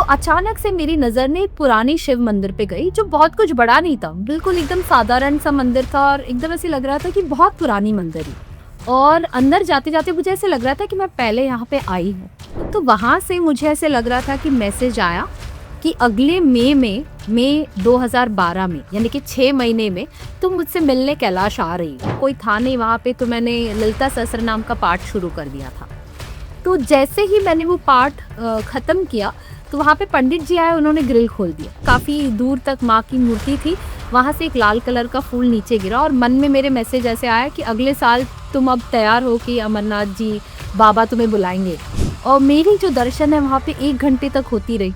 अचानक से मेरी नज़र ने एक पुरानी शिव मंदिर पे गई जो बहुत कुछ बड़ा नहीं था, बिल्कुल एकदम साधारण सा मंदिर था और एकदम ऐसे लग रहा था कि बहुत पुरानी मंदिर है। और अंदर जाते-जाते मुझे ऐसे लग रहा था कि मैं पहले यहाँ पे आई हूँ। तो वहाँ से मुझे ऐसे लग रहा था कि मैसेज आया कि अगले मई 2012 में यानी कि 6 महीने में तुम मुझसे मिलने कैलाश आ रही हो। कोई था नहीं वहाँ पे, तो मैंने ललिता सहस्त्रनाम का पाठ शुरू कर दिया था। तो जैसे ही मैंने वो पाठ ख़त्म किया तो वहाँ पे पंडित जी आए, उन्होंने ग्रिल खोल दिया। काफ़ी दूर तक माँ की मूर्ति थी, वहाँ से एक लाल कलर का फूल नीचे गिरा और मन में मेरे मैसेज ऐसे आया कि अगले साल तुम अब तैयार हो कि अमरनाथ जी बाबा तुम्हें बुलाएंगे। और मेरी जो दर्शन है वहाँ पे 1 घंटे तक होती रही।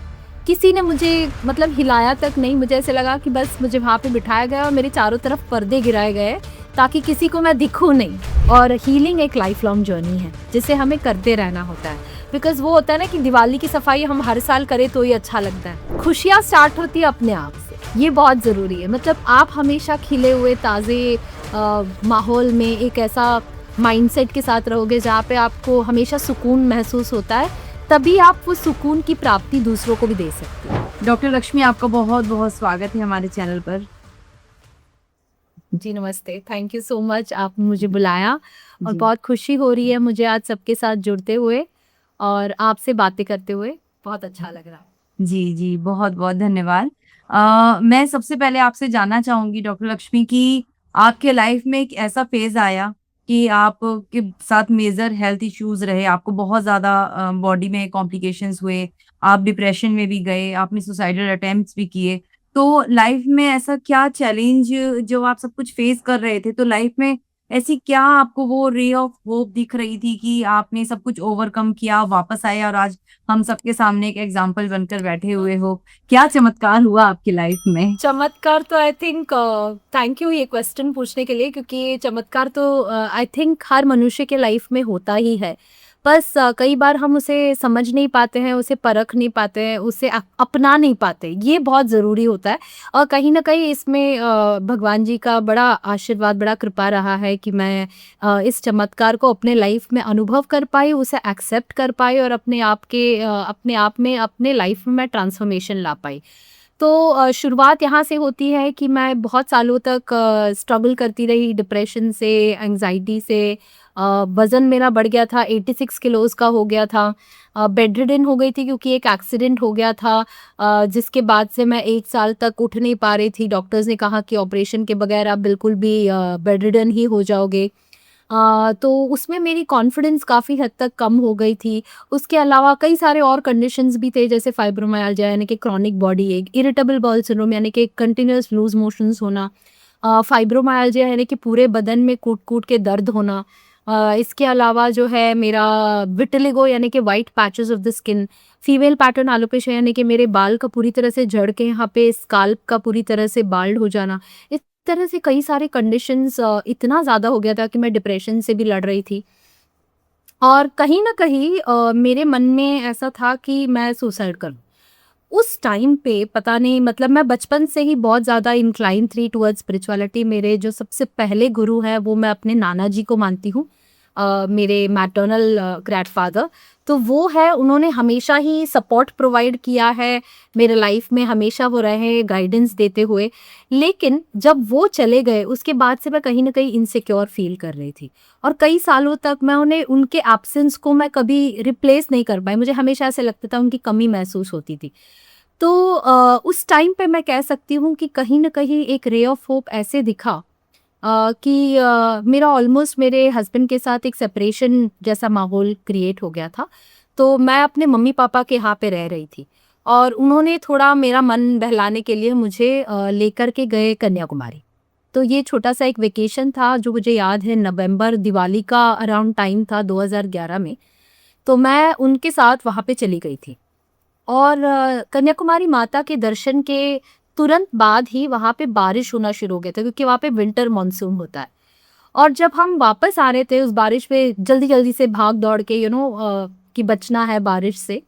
किसी ने मुझे मतलब हिलाया तक नहीं, मुझे ऐसे लगा कि बस मुझे वहाँ पे बिठाया गया और मेरे चारों तरफ पर्दे गिराए गए ताकि किसी को मैं दिखूँ नहीं। और हीलिंग एक लाइफ लॉन्ग जर्नी है जिसे हमें करते रहना होता है, बिकॉज वो होता है ना कि दिवाली की सफाई हम हर साल करें तो ही अच्छा लगता है। खुशियाँ स्टार्ट होती है अपने आप से, ये बहुत ज़रूरी है। मतलब आप हमेशा खिले हुए ताज़े माहौल में एक ऐसा माइंडसेट के साथ रहोगे जहाँ पे आपको हमेशा सुकून महसूस होता है, तभी आप वो सुकून की प्राप्ति दूसरों को भी दे सकते हैं। डॉक्टर लक्ष्मी, आपका बहुत बहुत स्वागत है हमारे चैनल पर। जी नमस्ते, थैंक यू सो मच, आपने मुझे बुलाया और जी। बहुत खुशी हो रही है मुझे आज सबके साथ जुड़ते हुए और आपसे बातें करते हुए बहुत अच्छा लग रहा है। जी, जी, बहुत बहुत धन्यवाद। मैं सबसे पहले आपसे जानना चाहूंगी डॉक्टर लक्ष्मी कि आपके लाइफ में एक ऐसा फेज आया कि आपके साथ मेजर हेल्थ इश्यूज रहे, आपको बहुत ज्यादा बॉडी में कॉम्प्लिकेशंस हुए, आप डिप्रेशन में भी गए, आपने सुसाइडल अटेम्प्ट्स भी किए। तो लाइफ में ऐसा क्या चैलेंज, जो आप सब कुछ फेस कर रहे थे, तो लाइफ में ऐसी क्या आपको वो रे ऑफ होप दिख रही थी कि आपने सब कुछ ओवरकम किया, वापस आए और आज हम सबके सामने एक एग्जाम्पल बनकर बैठे हुए हो? क्या चमत्कार हुआ आपकी लाइफ में? चमत्कार तो आई थिंक, थैंक यू ये क्वेश्चन पूछने के लिए, क्योंकि ये चमत्कार तो आई थिंक हर मनुष्य के लाइफ में होता ही है। बस कई बार हम उसे समझ नहीं पाते हैं, उसे परख नहीं पाते हैं, उसे अपना नहीं पाते, ये बहुत ज़रूरी होता है। और कहीं ना कहीं इसमें भगवान जी का बड़ा आशीर्वाद, बड़ा कृपा रहा है कि मैं इस चमत्कार को अपने लाइफ में अनुभव कर पाई, उसे एक्सेप्ट कर पाई और अपने आप में अपने लाइफ में मैं ट्रांसफॉर्मेशन ला पाई। तो शुरुआत यहाँ से होती है कि मैं बहुत सालों तक स्ट्रगल करती रही डिप्रेशन से, एंग्जाइटी से। वज़न मेरा बढ़ गया था, 86 किलोज़ का हो गया था। बेड रिडन हो गई थी क्योंकि एक एक्सीडेंट हो गया था, जिसके बाद से मैं 1 साल तक उठ नहीं पा रही थी। डॉक्टर्स ने कहा कि ऑपरेशन के बगैर आप बिल्कुल भी बेड रिडन ही हो जाओगे। तो उसमें मेरी कॉन्फिडेंस काफ़ी हद तक कम हो गई थी। उसके अलावा कई सारे और कंडीशंस भी थे, जैसे फाइब्रोमाइल्जिया यानी कि क्रॉनिक बॉडी एक, इरिटेबल बाउल सिंड्रोम यानी कि कंटिन्यूअस लूज़ मोशंस होना, फाइब्रोमाइल्जिया यानी कि पूरे बदन में कूट-कूट के दर्द होना। इसके अलावा जो है मेरा विटिलिगो यानी कि white patches of the skin, female pattern alopecia यानी कि मेरे बाल का पूरी तरह से झड़ के यहाँ पे स्काल्प का पूरी तरह से बाल्ड हो जाना। इस तरह से कई सारे कंडीशंस, इतना ज़्यादा हो गया था कि मैं डिप्रेशन से भी लड़ रही थी। और कहीं न कहीं मेरे मन में ऐसा था कि मैं सुसाइड करूँ। उस टाइम पे पता नहीं, मतलब मैं बचपन से ही बहुत ज़्यादा इंक्लाइन थी टुवर्ड्स स्पिरिचुअलिटी। मेरे जो सबसे पहले गुरु हैं वो मैं अपने नाना जी को मानती हूँ, मेरे मैटर्नल ग्रैंडफ़ादर। तो वो है, उन्होंने हमेशा ही सपोर्ट प्रोवाइड किया है मेरे लाइफ में, हमेशा वो रहे गाइडेंस देते हुए। लेकिन जब वो चले गए उसके बाद से मैं कहीं न कहीं इनसिक्योर फ़ील कर रही थी और कई सालों तक मैं उनके एब्सेंस को मैं कभी रिप्लेस नहीं कर पाई। मुझे हमेशा ऐसा लगता था, उनकी कमी महसूस होती थी। तो उस टाइम पे मैं कह सकती हूँ कि कहीं न कहीं एक रे ऑफ होप ऐसे दिखा कि मेरा ऑलमोस्ट मेरे हस्बैंड के साथ एक सेपरेशन जैसा माहौल क्रिएट हो गया था। तो मैं अपने मम्मी-पापा के यहाँ पे रह रही थी और उन्होंने थोड़ा मेरा मन बहलाने के लिए मुझे लेकर के गए कन्याकुमारी। तो ये छोटा-सा एक वेकेशन था जो मुझे याद है, नवंबर दिवाली का अराउंड टाइम था 2011 में। तो मैं उनके साथ वहाँ पे चली गई थी। और कन्याकुमारी माता के दर्शन के तुरंत बाद ही वहाँ पे बारिश होना शुरू हो गया था, क्योंकि वहाँ पे विंटर मॉनसून होता है। और जब हम वापस आ रहे थे उस बारिश में जल्दी-जल्दी से भाग दौड़ के कि बचना है बारिश से,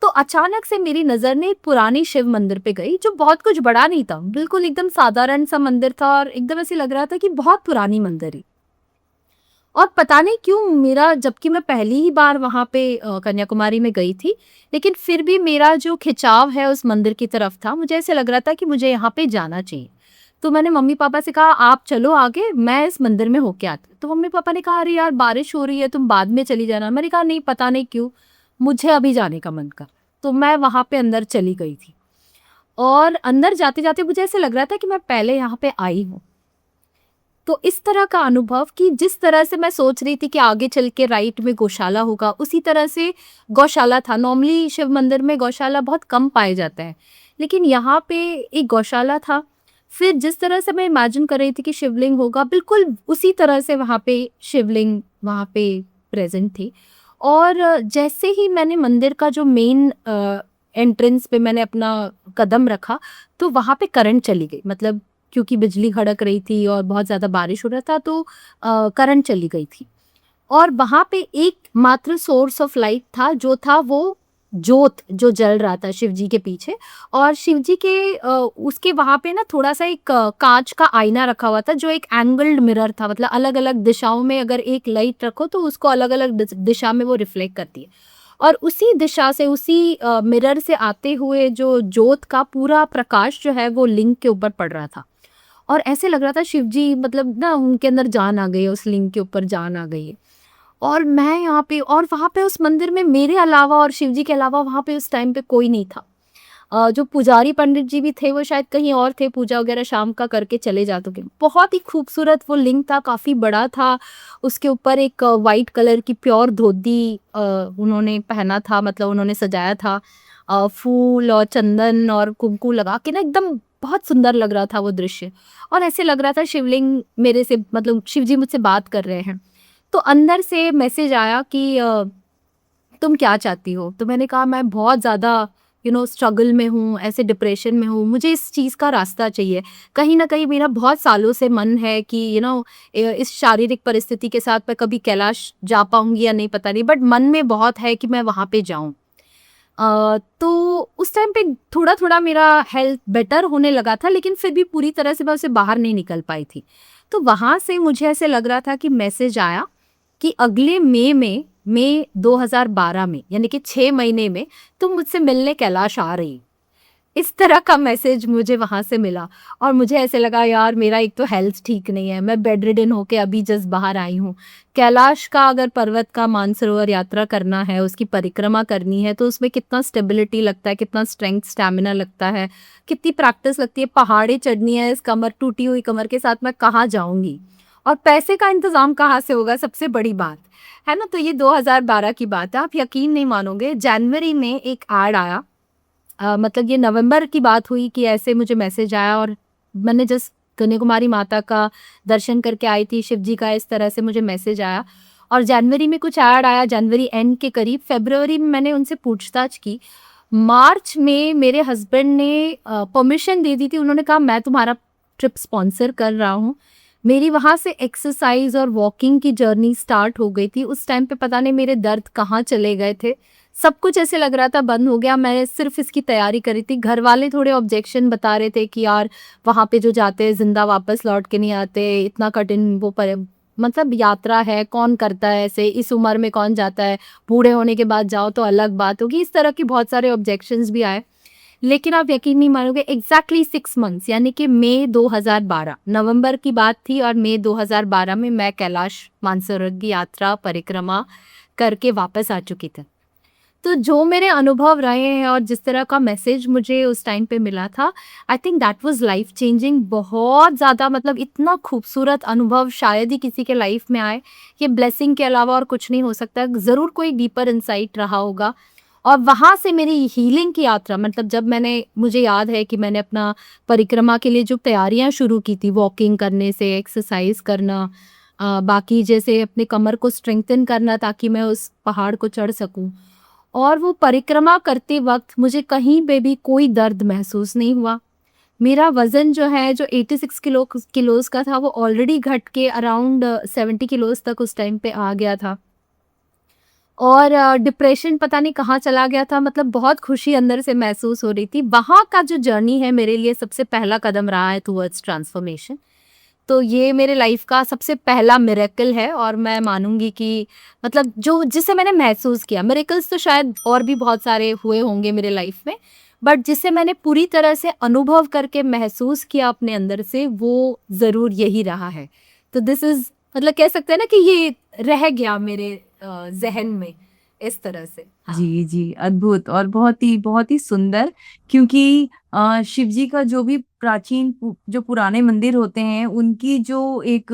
तो अचानक से मेरी नज़र ने एक पुरानी शिव मंदिर पे गई जो बहुत कुछ बड़ा नहीं था, बिल्कुल एकदम साधारण सा मंदिर था और एकदम ऐसे लग रहा था कि बहुत पुरानी मंदिर है। और पता नहीं क्यों मेरा, जबकि मैं पहली ही बार वहाँ पे कन्याकुमारी में गई थी, लेकिन फिर भी मेरा जो खिंचाव है उस मंदिर की तरफ था। मुझे ऐसे लग रहा था कि मुझे यहाँ पे जाना चाहिए। तो मैंने मम्मी-पापा से कहा, "आप चलो आगे, मैं इस मंदिर में होके आती हूँ।" तो मम्मी-पापा ने कहा, "अरे यार बारिश हो रही है, तुम बाद में चली जाना।" मैंने कहा, "नहीं, पता नहीं क्यों, मुझे अभी जाने का मन कर।" तो मैं वहाँ पे अंदर चली गई थी और अंदर जाते-जाते मुझे ऐसे लग रहा था कि मैं पहले यहाँ पे आई हूँ। तो इस तरह का अनुभव कि जिस तरह से मैं सोच रही थी कि आगे चल के राइट में गौशाला होगा, उसी तरह से गौशाला था। नॉर्मली शिव मंदिर में गौशाला बहुत कम पाए जाते हैं, लेकिन यहाँ पे एक गौशाला था। फिर जिस तरह से मैं इमेजिन कर रही थी कि शिवलिंग होगा, बिल्कुल उसी तरह से वहाँ पे शिवलिंग वहाँ पे प्रेज़ेंट थी। और जैसे ही मैंने मंदिर का जो मेन एंट्रेंस पे मैंने अपना कदम रखा, तो वहाँ पे करंट चली गई। मतलब क्योंकि बिजली कड़क रही थी और बहुत ज़्यादा बारिश हो रहा था, तो करंट चली गई थी। और वहाँ पे एकमात्र सोर्स ऑफ लाइट था, जो था वो जोत जो जल रहा था शिव जी के पीछे। और शिव जी के उसके वहाँ पे ना थोड़ा-सा एक काँच का आईना रखा हुआ था, जो एक एंगल्ड मिरर था। मतलब अलग-अलग दिशाओं में अगर एक लाइट रखो तो उसको अलग-अलग दिशा में वो रिफ्लेक्ट करती है। और उसी दिशा से, उसी मिरर से आते हुए जो जोत का पूरा प्रकाश जो है वो लिंग के ऊपर पड़ रहा था। और ऐसे लग रहा था शिव जी, मतलब ना उनके अंदर जान आ गई है, उस लिंग के ऊपर जान आ गई है। और मैं यहाँ पे, और वहाँ पे उस मंदिर में मेरे अलावा और शिव जी के अलावा वहाँ पे उस टाइम पे कोई नहीं था। जो पुजारी पंडित जी भी थे वो शायद कहीं और थे, पूजा वगैरह शाम का करके चले जा चुके। बहुत ही खूबसूरत वो लिंग था, काफ़ी बड़ा था। उसके ऊपर एक व्हाइट कलर की प्योर धोती उन्होंने पहना था, मतलब उन्होंने सजाया था। फूल और चंदन और कुमकुम लगा के ना एकदम बहुत सुंदर लग रहा था वो दृश्य। और ऐसे लग रहा था शिवलिंग मेरे से, मतलब शिव जी मुझसे बात कर रहे हैं। तो अंदर से मैसेज आया कि तुम क्या चाहती हो? तो मैंने कहा, मैं बहुत ज़्यादा स्ट्रगल में हूँ, ऐसे डिप्रेशन में हूँ, मुझे इस चीज़ का रास्ता चाहिए। कहीं न कहीं मेरा बहुत सालों से मन है कि इस शारीरिक परिस्थिति के साथ मैं कभी कैलाश जा पाऊँगी या नहीं पता नहीं, बट मन में बहुत है कि मैं वहाँ पे जाऊँ। तो उस टाइम पे थोड़ा-थोड़ा मेरा हेल्थ बेटर होने लगा था, लेकिन फिर भी पूरी तरह से मैं उससे बाहर नहीं निकल पाई थी। तो वहाँ से मुझे ऐसे लग रहा था कि मैसेज आया कि अगले मई 2012 में, यानी कि 6 महीने में तुम मुझसे मिलने कैलाश आ रही। इस तरह का मैसेज मुझे वहाँ से मिला। और मुझे ऐसे लगा, यार मेरा एक तो हेल्थ ठीक नहीं है, मैं बेड रिडन होके अभी जस्ट बाहर आई हूँ। कैलाश का अगर पर्वत का मानसरोवर यात्रा करना है, उसकी परिक्रमा करनी है, तो उसमें कितना स्टेबिलिटी लगता है, कितना स्ट्रेंथ स्टैमिना लगता है, कितनी प्रैक्टिस लगती है। पहाड़ें चढ़नी है, इस कमर, टूटी हुई कमर के साथ मैं कहाँ जाऊँगी? और पैसे का इंतज़ाम कहाँ से होगा, सबसे बड़ी बात, है ना? तो ये 2012 की बात है। आप यकीन नहीं मानोगे, जनवरी में एक ऐड आया। मतलब ये नवंबर की बात हुई कि ऐसे मुझे मैसेज आया, और मैंने जस्ट कन्याकुमारी माता का दर्शन करके आई थी, शिव जी का इस तरह से मुझे मैसेज आया। और जनवरी में कुछ ऐड आया, जनवरी एंड के करीब। फरवरी में मैंने उनसे पूछताछ की। मार्च में मेरे हस्बैंड ने परमिशन दे दी थी। उन्होंने कहा, मैं तुम्हारा ट्रिप स्पॉन्सर कर रहा हूँ। मेरी वहाँ से एक्सरसाइज और वॉकिंग की जर्नी स्टार्ट हो गई थी। उस टाइम पे पता नहीं मेरे दर्द कहाँ चले गए थे। सब कुछ ऐसे लग रहा था बंद हो गया। मैं सिर्फ इसकी तैयारी करी थी। घर वाले थोड़े ऑब्जेक्शन बता रहे थे कि यार वहाँ पे जो जाते हैं जिंदा वापस लौट के नहीं आते, इतना कठिन वो पर मतलब यात्रा है, कौन करता है ऐसे, इस उम्र में कौन जाता है, बूढ़े होने के बाद जाओ तो अलग बात होगी। इस तरह की बहुत सारे ऑब्जेक्शंस भी आए। लेकिन आप यकीन नहीं मानोगे, एग्जैक्टली 6 मंथ्स, यानी कि मई 2012, नवंबर की बात थी और मई 2012 में मैं कैलाश मानसरोवर की यात्रा परिक्रमा करके वापस आ चुकी थी। तो जो मेरे अनुभव रहे हैं और जिस तरह का मैसेज मुझे उस टाइम पे मिला था, I think that was life changing. बहुत ज़्यादा, मतलब इतना खूबसूरत अनुभव शायद ही किसी के लाइफ में आए। ये ब्लेसिंग के अलावा और कुछ नहीं हो सकता। ज़रूर कोई डीपर इंसाइट रहा होगा। और वहाँ से मेरी हीलिंग की यात्रा, मतलब जब मुझे याद है कि मैंने अपना परिक्रमा के लिए जो तैयारियाँ शुरू की थी, वॉकिंग करने से, एक्सरसाइज करना, बाकी जैसे अपने कमर को स्ट्रेंथन करना ताकि मैं उस पहाड़ को चढ़ सकूँ। और वो परिक्रमा करते वक़्त मुझे कहीं पे भी कोई दर्द महसूस नहीं हुआ। मेरा वज़न जो है, जो 86 किलोज़ का था, वो ऑलरेडी घट के अराउंड 70 किलोज़ तक उस टाइम पे आ गया था। और डिप्रेशन पता नहीं कहाँ चला गया था। मतलब बहुत खुशी अंदर से महसूस हो रही थी। वहाँ का जो जर्नी है मेरे लिए सबसे पहला कदम रहा है टुवर्ड्स ट्रांसफॉर्मेशन। तो ये मेरे लाइफ का सबसे पहला मिरेकल है और मैं मानूंगी कि मतलब जो जिसे मैंने महसूस किया, मिरेकल्स तो शायद और भी बहुत सारे हुए होंगे मेरे लाइफ में, बट जिसे मैंने पूरी तरह से अनुभव करके महसूस किया अपने अंदर से, वो ज़रूर यही रहा है। तो दिस इज़ मतलब कह सकते हैं ना कि ये रह गया मेरे ज़हन में इस तरह से। हाँ। जी, जी, अद्भुत और बहुत ही सुंदर, क्योंकि शिव जी का जो भी प्राचीन जो पुराने मंदिर होते हैं, उनकी जो एक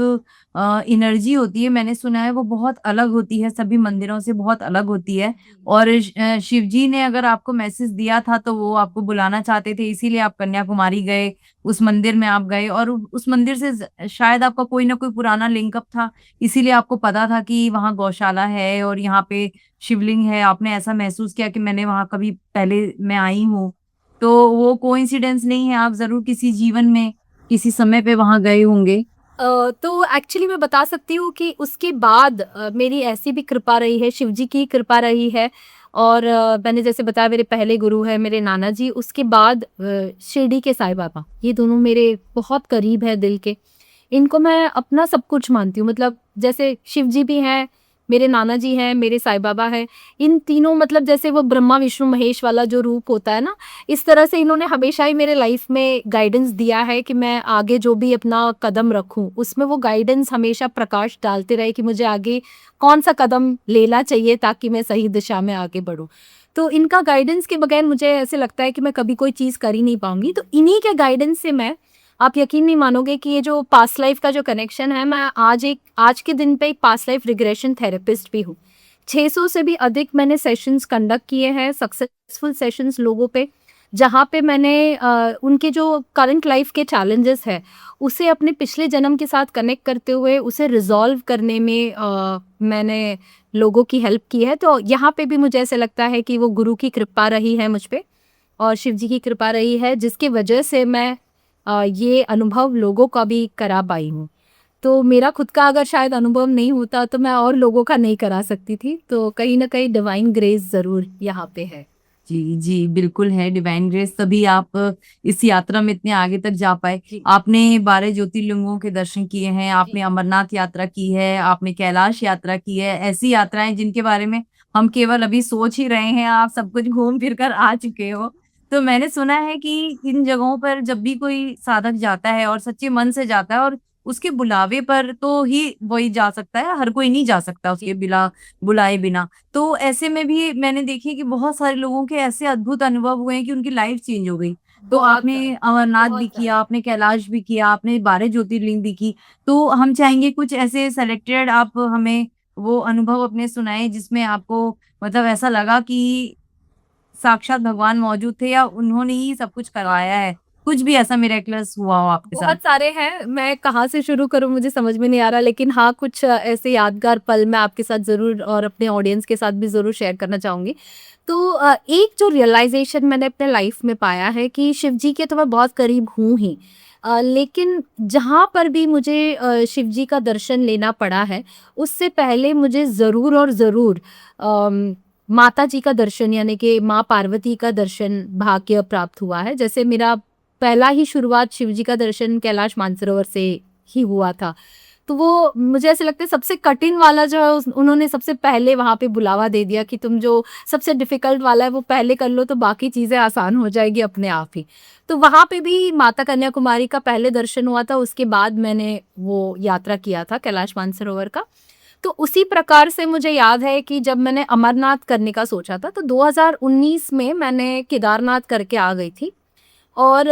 एनर्जी होती है, मैंने सुना है वो बहुत अलग होती है, सभी मंदिरों से बहुत अलग होती है। और शिव जी ने अगर आपको मैसेज दिया था तो वो आपको बुलाना चाहते थे, इसीलिए आप कन्याकुमारी गए, उस मंदिर में आप गए और उस मंदिर से शायद आपका कोई ना कोई पुराना लिंकअप था, इसीलिए आपको पता था कि वहाँ गौशाला है और यहाँ पे शिवलिंग है। आपने ऐसा महसूस किया कि मैंने वहां कभी पहले मैं आई हूँ। तो वो कोइंसिडेंस नहीं है, आप जरूर किसी जीवन में किसी समय पे वहां गए होंगे। तो एक्चुअली मैं बता सकती हूँ कि उसके बाद मेरी ऐसी भी कृपा रही है, शिव जी की कृपा रही है। और मैंने जैसे बताया मेरे पहले गुरु है मेरे नाना जी, उसके बाद शिरडी के साईं बाबा, ये दोनों मेरे बहुत करीब है दिल के। इनको मैं अपना सब कुछ मानती हूँ, मतलब जैसे शिव जी भी हैं, मेरे नाना जी हैं, मेरे साईं बाबा हैं। इन तीनों मतलब जैसे वो ब्रह्मा विष्णु महेश वाला जो रूप होता है ना, इस तरह से इन्होंने हमेशा ही मेरे लाइफ में गाइडेंस दिया है कि मैं आगे जो भी अपना कदम रखूं, उसमें वो गाइडेंस हमेशा प्रकाश डालते रहे कि मुझे आगे कौन सा कदम लेना चाहिए ताकि मैं सही दिशा में आगे बढ़ूं। तो इनका गाइडेंस के बगैर मुझे ऐसे लगता है कि मैं कभी कोई चीज़ कर ही नहीं पाऊंगी। तो इन्हीं के गाइडेंस से मैं, आप यकीन नहीं मानोगे कि ये जो पास्ट लाइफ का जो कनेक्शन है, मैं आज के दिन पे एक पास्ट लाइफ रिग्रेशन थेरेपिस्ट भी हूँ। 600 से भी अधिक मैंने सेशंस कंडक्ट किए हैं, सक्सेसफुल सेशंस लोगों पे, जहाँ पे मैंने उनके जो करंट लाइफ के चैलेंजेस है, उसे अपने पिछले जन्म के साथ कनेक्ट करते हुए उसे रिजॉल्व करने में मैंने लोगों की हेल्प की है। तो यहाँ पे भी मुझे ऐसे लगता है कि वो गुरु की कृपा रही है मुझ पे और शिव जी की कृपा रही है, जिसकी वजह से मैं ये अनुभव लोगों का भी करा पाई हूँ। तो मेरा खुद का अगर शायद अनुभव नहीं होता तो मैं और लोगों का नहीं करा सकती थी। तो कहीं न कहीं डिवाइन ग्रेस ज़रूर यहाँ पे है। जी, जी, बिल्कुल है डिवाइन ग्रेस, तभी आप इस यात्रा में इतने आगे तक जा पाए। जी। आपने 12 ज्योतिर्लिंगों के दर्शन किए हैं, जी। आपने अमरनाथ यात्रा की है, आपने कैलाश यात्रा की है, ऐसी यात्राएं जिनके बारे में हम केवल अभी सोच ही रहे हैं, आप सब कुछ घूम फिर कर आ चुके हो। तो मैंने सुना है कि इन जगहों पर जब भी कोई साधक जाता है और सच्चे मन से जाता है और उसके बुलावे पर तो ही वही जा सकता है, हर कोई नहीं जा सकता उसके बिना बुलाए बिना। तो ऐसे में भी मैंने देखी कि बहुत सारे लोगों के ऐसे अद्भुत अनुभव हुए हैं कि उनकी लाइफ चेंज हो गई। तो बहुत आपने ज़्यादा, अमरनाथ भी बहुत किया, ज़्यादा। आपने कैलाश भी किया, आपने 12 ज्योतिर्लिंग भी की। तो हम चाहेंगे कुछ ऐसे सेलेक्टेड आप हमें वो अनुभव अपने सुनाएं जिसमें आपको मतलब ऐसा लगा कि साक्षात भगवान मौजूद थे या उन्होंने ही सब कुछ करवाया है। कुछ भी ऐसा मिरेकलस हुआ हो आपके साथ? बहुत सारे हैं, मैं कहाँ से शुरू करूँ मुझे समझ में नहीं आ रहा, लेकिन हाँ, कुछ ऐसे यादगार पल मैं आपके साथ ज़रूर और अपने ऑडियंस के साथ भी ज़रूर शेयर करना चाहूँगी। तो एक जो रियलाइज़ेशन मैंने अपने लाइफ में पाया है कि शिव जी के तो मैं बहुत करीब हूँ ही, लेकिन जहाँ पर भी मुझे शिव जी का दर्शन लेना पड़ा है, उससे पहले मुझे ज़रूर और ज़रूर माता जी का दर्शन यानी कि माँ पार्वती का दर्शन भाग्य प्राप्त हुआ है। जैसे मेरा पहला ही शुरुआत शिव जी का दर्शन कैलाश मानसरोवर से ही हुआ था। तो वो मुझे ऐसा लगता है सबसे कठिन वाला जो है उन्होंने सबसे पहले वहाँ पे बुलावा दे दिया कि तुम जो सबसे डिफ़िकल्ट वाला है वो पहले कर लो तो बाकी चीज़ें आसान हो जाएगी अपने आप ही। तो वहाँ पे भी माता कन्याकुमारी का पहले दर्शन हुआ था, उसके बाद मैंने वो यात्रा किया था कैलाश मानसरोवर का। तो उसी प्रकार से मुझे याद है कि जब मैंने अमरनाथ करने का सोचा था तो 2019 में मैंने केदारनाथ करके आ गई थी। और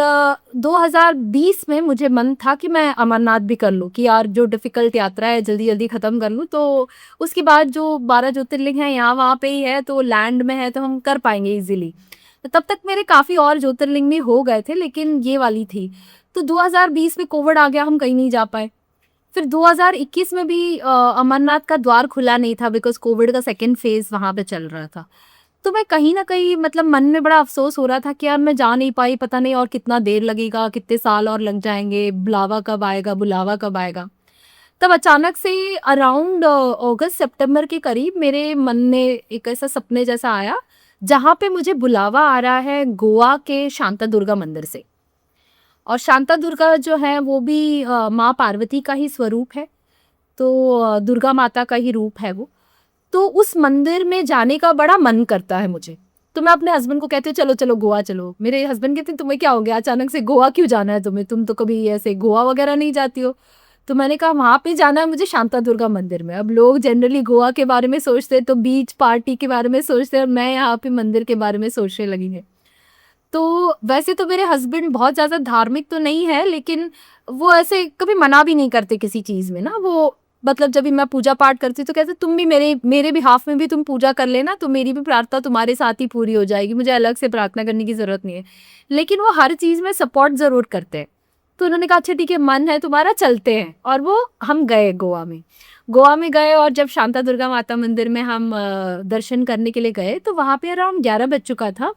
2020 में मुझे मन था कि मैं अमरनाथ भी कर लूँ कि यार जो डिफ़िकल्ट यात्रा है जल्दी-जल्दी ख़त्म कर लूँ, तो उसके बाद जो 12 ज्योतिर्लिंग हैं यहाँ वहाँ पे ही है, तो लैंड में है तो हम कर पाएँगे ईज़िली। तो तब तक मेरे काफ़ी और ज्योतिर्लिंग भी हो गए थे, लेकिन ये वाली थी। तो 2020 में कोविड आ गया, हम कहीं नहीं जा पाए। फिर 2021 में भी अमरनाथ का द्वार खुला नहीं था बिकॉज़ कोविड का सेकंड फ़ेज़ वहाँ पे चल रहा था। तो मैं कहीं न कहीं मतलब मन में बड़ा अफ़सोस हो रहा था कि यार मैं जा नहीं पाई, पता नहीं और कितना देर लगेगा, कितने साल और लग जाएँगे, बुलावा कब आएगा, बुलावा कब आएगा। तब अचानक से अराउंड अगस्त सितंबर के करीब मेरे मन में एक ऐसा सपने जैसा आया, जहाँ पे मुझे बुलावा आ रहा है गोवा के शांतादुर्गा मंदिर से। और शांता दुर्गा जो है वो भी माँ पार्वती का ही स्वरूप है, तो दुर्गा माता का ही रूप है वो। तो उस मंदिर में जाने का बड़ा मन करता है मुझे। तो मैं अपने हस्बैंड को कहती हूँ चलो चलो गोवा चलो। मेरे हस्बैंड कहते हैं तुम्हें क्या हो गया अचानक से गोवा क्यों जाना है तुम्हें, तुम तो कभी ऐसे गोवा वगैरह नहीं जाती हो। तो मैंने कहा वहाँ पे जाना है मुझे शांता दुर्गा मंदिर में। अब लोग जनरली गोवा के बारे में सोचते हैं तो बीच पार्टी के बारे में सोचते हैं, और मैं यहाँ पे मंदिर के बारे में सोचने लगी है। तो वैसे तो मेरे हस्बैंड बहुत ज़्यादा धार्मिक तो नहीं है, लेकिन वो ऐसे कभी मना भी नहीं करते किसी चीज़ में ना। वो मतलब जब भी मैं पूजा पाठ करती हूँ तो कहते तुम भी मेरे मेरे बिहाफ में भी तुम पूजा कर लेना, तो मेरी भी प्रार्थना तुम्हारे साथ ही पूरी हो जाएगी, मुझे अलग से प्रार्थना करने की ज़रूरत नहीं है। लेकिन वो हर चीज़ में सपोर्ट ज़रूर करते हैं। तो उन्होंने कहा अच्छा ठीक है, मन है तुम्हारा, चलते हैं। और वो हम गए गोवा में गए, और जब शांता दुर्गा माता मंदिर में हम दर्शन करने के लिए गए तो वहाँ पे अराउंड 11 बज चुका था।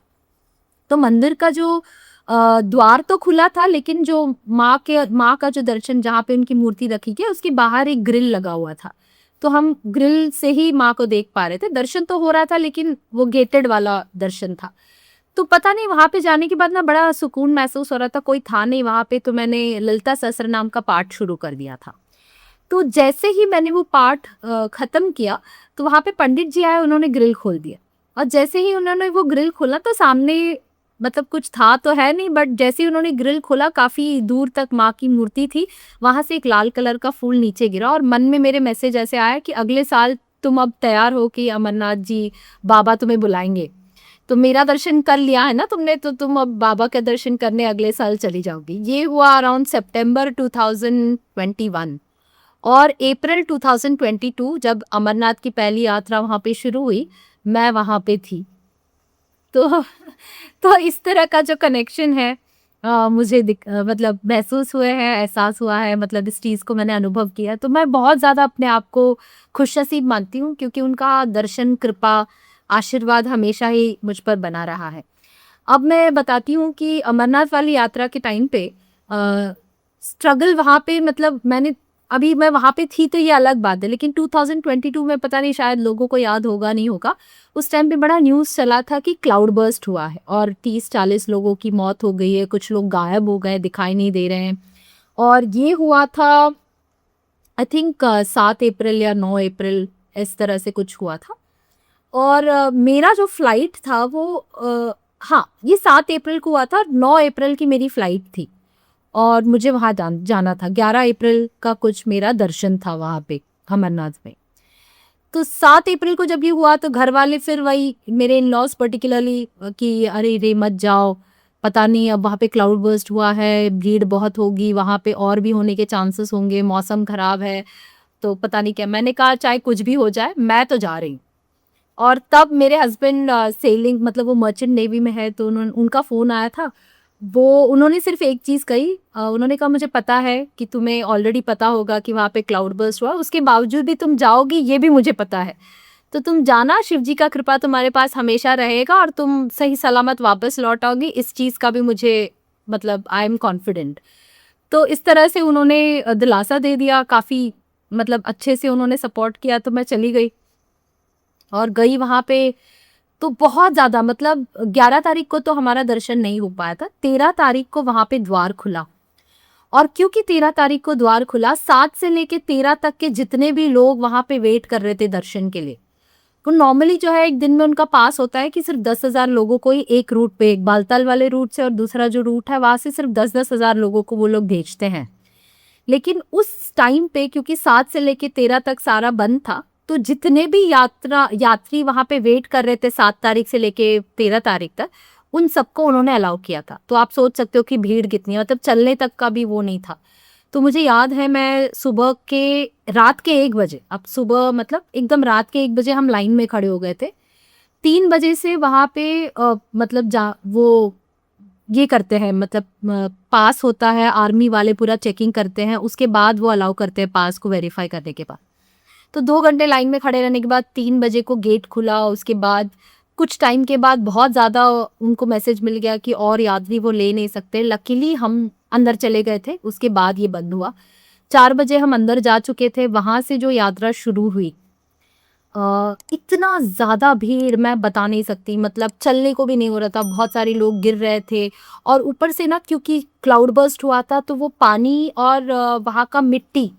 तो मंदिर का जो द्वार तो खुला था, लेकिन जो माँ का जो दर्शन जहाँ पे उनकी मूर्ति रखी गई उसके बाहर एक ग्रिल लगा हुआ था। तो हम ग्रिल से ही माँ को देख पा रहे थे। दर्शन तो हो रहा था लेकिन वो गेटेड वाला दर्शन था। तो पता नहीं वहाँ पे जाने के बाद ना बड़ा सुकून महसूस हो रहा था, कोई था नहीं वहाँ पे। तो मैंने ललिता सहस्त्रनाम का पाठ शुरू कर दिया था। तो जैसे ही मैंने वो पाठ खत्म किया तो वहाँ पे पंडित जी आए, उन्होंने ग्रिल खोल दिया। और जैसे ही उन्होंने वो ग्रिल खोला तो सामने मतलब कुछ था तो है नहीं, बट जैसे ही उन्होंने ग्रिल खोला काफ़ी दूर तक माँ की मूर्ति थी, वहाँ से एक लाल कलर का फूल नीचे गिरा। और मन में मेरे मैसेज ऐसे आया कि अगले साल तुम अब तैयार हो कि अमरनाथ जी बाबा तुम्हें बुलाएंगे। तो मेरा दर्शन कर लिया है ना तुमने, तो तुम अब बाबा के दर्शन करने अगले साल चली जाओगी। ये हुआ अराउंड सितंबर 2021। और अप्रैल 2022 जब अमरनाथ की पहली यात्रा वहाँ पे शुरू हुई, मैं वहाँ पे थी। तो तो इस तरह का जो कनेक्शन है मुझे मतलब महसूस हुए हैं, एहसास हुआ है, मतलब इस चीज़ को मैंने अनुभव किया। तो मैं बहुत ज़्यादा अपने आप को खुशनसीब मानती हूँ, क्योंकि उनका दर्शन, कृपा, आशीर्वाद हमेशा ही मुझ पर बना रहा है। अब मैं बताती हूँ कि अमरनाथ वाली यात्रा के टाइम पे स्ट्रगल वहाँ पे, मतलब मैं वहाँ पे थी तो ये अलग बात है, लेकिन 2022 में पता नहीं, शायद लोगों को याद होगा नहीं होगा, उस टाइम पे बड़ा न्यूज़ चला था कि क्लाउड बर्स्ट हुआ है और 30-40 लोगों की मौत हो गई है, कुछ लोग गायब हो गए, दिखाई नहीं दे रहे हैं। और ये हुआ था आई थिंक 7 अप्रैल या 9 अप्रैल, इस तरह से कुछ हुआ था। और मेरा जो फ्लाइट था वो हाँ, ये 7 अप्रैल को हुआ था, 9 अप्रैल की मेरी फ्लाइट थी और मुझे वहाँ जाना था। 11 अप्रैल का कुछ मेरा दर्शन था वहाँ पे अमरनाथ में। तो 7 अप्रैल को जब ये हुआ तो घर वाले फिर वही मेरे इन लॉज पर्टिकुलरली कि अरे रे मत जाओ, पता नहीं अब वहाँ पे क्लाउड बर्स्ट हुआ है, भीड़ बहुत होगी वहाँ पे, और भी होने के चांसेस होंगे, मौसम खराब है, तो पता नहीं क्या। मैंने कहा चाहे कुछ भी हो जाए मैं तो जा रही हूँ। और तब मेरे हस्बैंड सेलिंग, मतलब वो मर्चेंट नेवी में है, तो उनका फ़ोन आया था। वो उन्होंने सिर्फ एक चीज़ कही, उन्होंने कहा मुझे पता है कि तुम्हें ऑलरेडी पता होगा कि वहाँ पे क्लाउड बर्स्ट हुआ, उसके बावजूद भी तुम जाओगी ये भी मुझे पता है, तो तुम जाना, शिव जी का कृपा तुम्हारे पास हमेशा रहेगा और तुम सही सलामत वापस लौट आओगी, इस चीज़ का भी मुझे मतलब आई एम कॉन्फिडेंट। तो इस तरह से उन्होंने दिलासा दे दिया, काफ़ी मतलब अच्छे से उन्होंने सपोर्ट किया। तो मैं चली गई और गई वहाँ पे, तो बहुत ज़्यादा, मतलब 11 तारीख को तो हमारा दर्शन नहीं हो पाया था। 13 तारीख को वहाँ पे द्वार खुला, और क्योंकि 13 तारीख को द्वार खुला, 7 से लेके 13 तक के जितने भी लोग वहाँ पे वेट कर रहे थे दर्शन के लिए, तो नॉर्मली जो है एक दिन में उनका पास होता है कि सिर्फ 10,000 लोगों को ही एक रूट पे, एक बालताल वाले रूट से और दूसरा जो रूट है वहाँ से सिर्फ 10-10 हज़ार लोगों को वो लोग भेजते हैं। लेकिन उस टाइम पे क्योंकि 7 से लेके 13 तक सारा बंद था, तो जितने भी यात्री वहाँ पे वेट कर रहे थे 7 तारीख से लेके 13 तारीख तक, उन सबको उन्होंने अलाउ किया था। तो आप सोच सकते हो कि भीड़ कितनी है, मतलब चलने तक का भी वो नहीं था। तो मुझे याद है मैं रात के 1 बजे, अब सुबह मतलब एकदम रात के 1 बजे हम लाइन में खड़े हो गए थे। 3 बजे से वहाँ पे मतलब वो ये करते हैं, मतलब पास होता है, आर्मी वाले पूरा चेकिंग करते हैं, उसके बाद वो अलाउ करते हैं पास को वेरीफाई करने के बाद। तो 2 घंटे लाइन में खड़े रहने के बाद 3 बजे को गेट खुला। उसके बाद कुछ टाइम के बाद बहुत ज़्यादा उनको मैसेज मिल गया कि और यात्री वो ले नहीं सकते। लकीली हम अंदर चले गए थे, उसके बाद ये बंद हुआ। 4 बजे हम अंदर जा चुके थे। वहाँ से जो यात्रा शुरू हुई, इतना ज़्यादा भीड़ मैं बता नहीं सकती, मतलब चलने को भी नहीं हो रहा था, बहुत सारे लोग गिर रहे थे। और ऊपर से ना क्योंकि क्लाउड बर्स्ट हुआ था तो वो पानी और वहाँ का मिट्टी,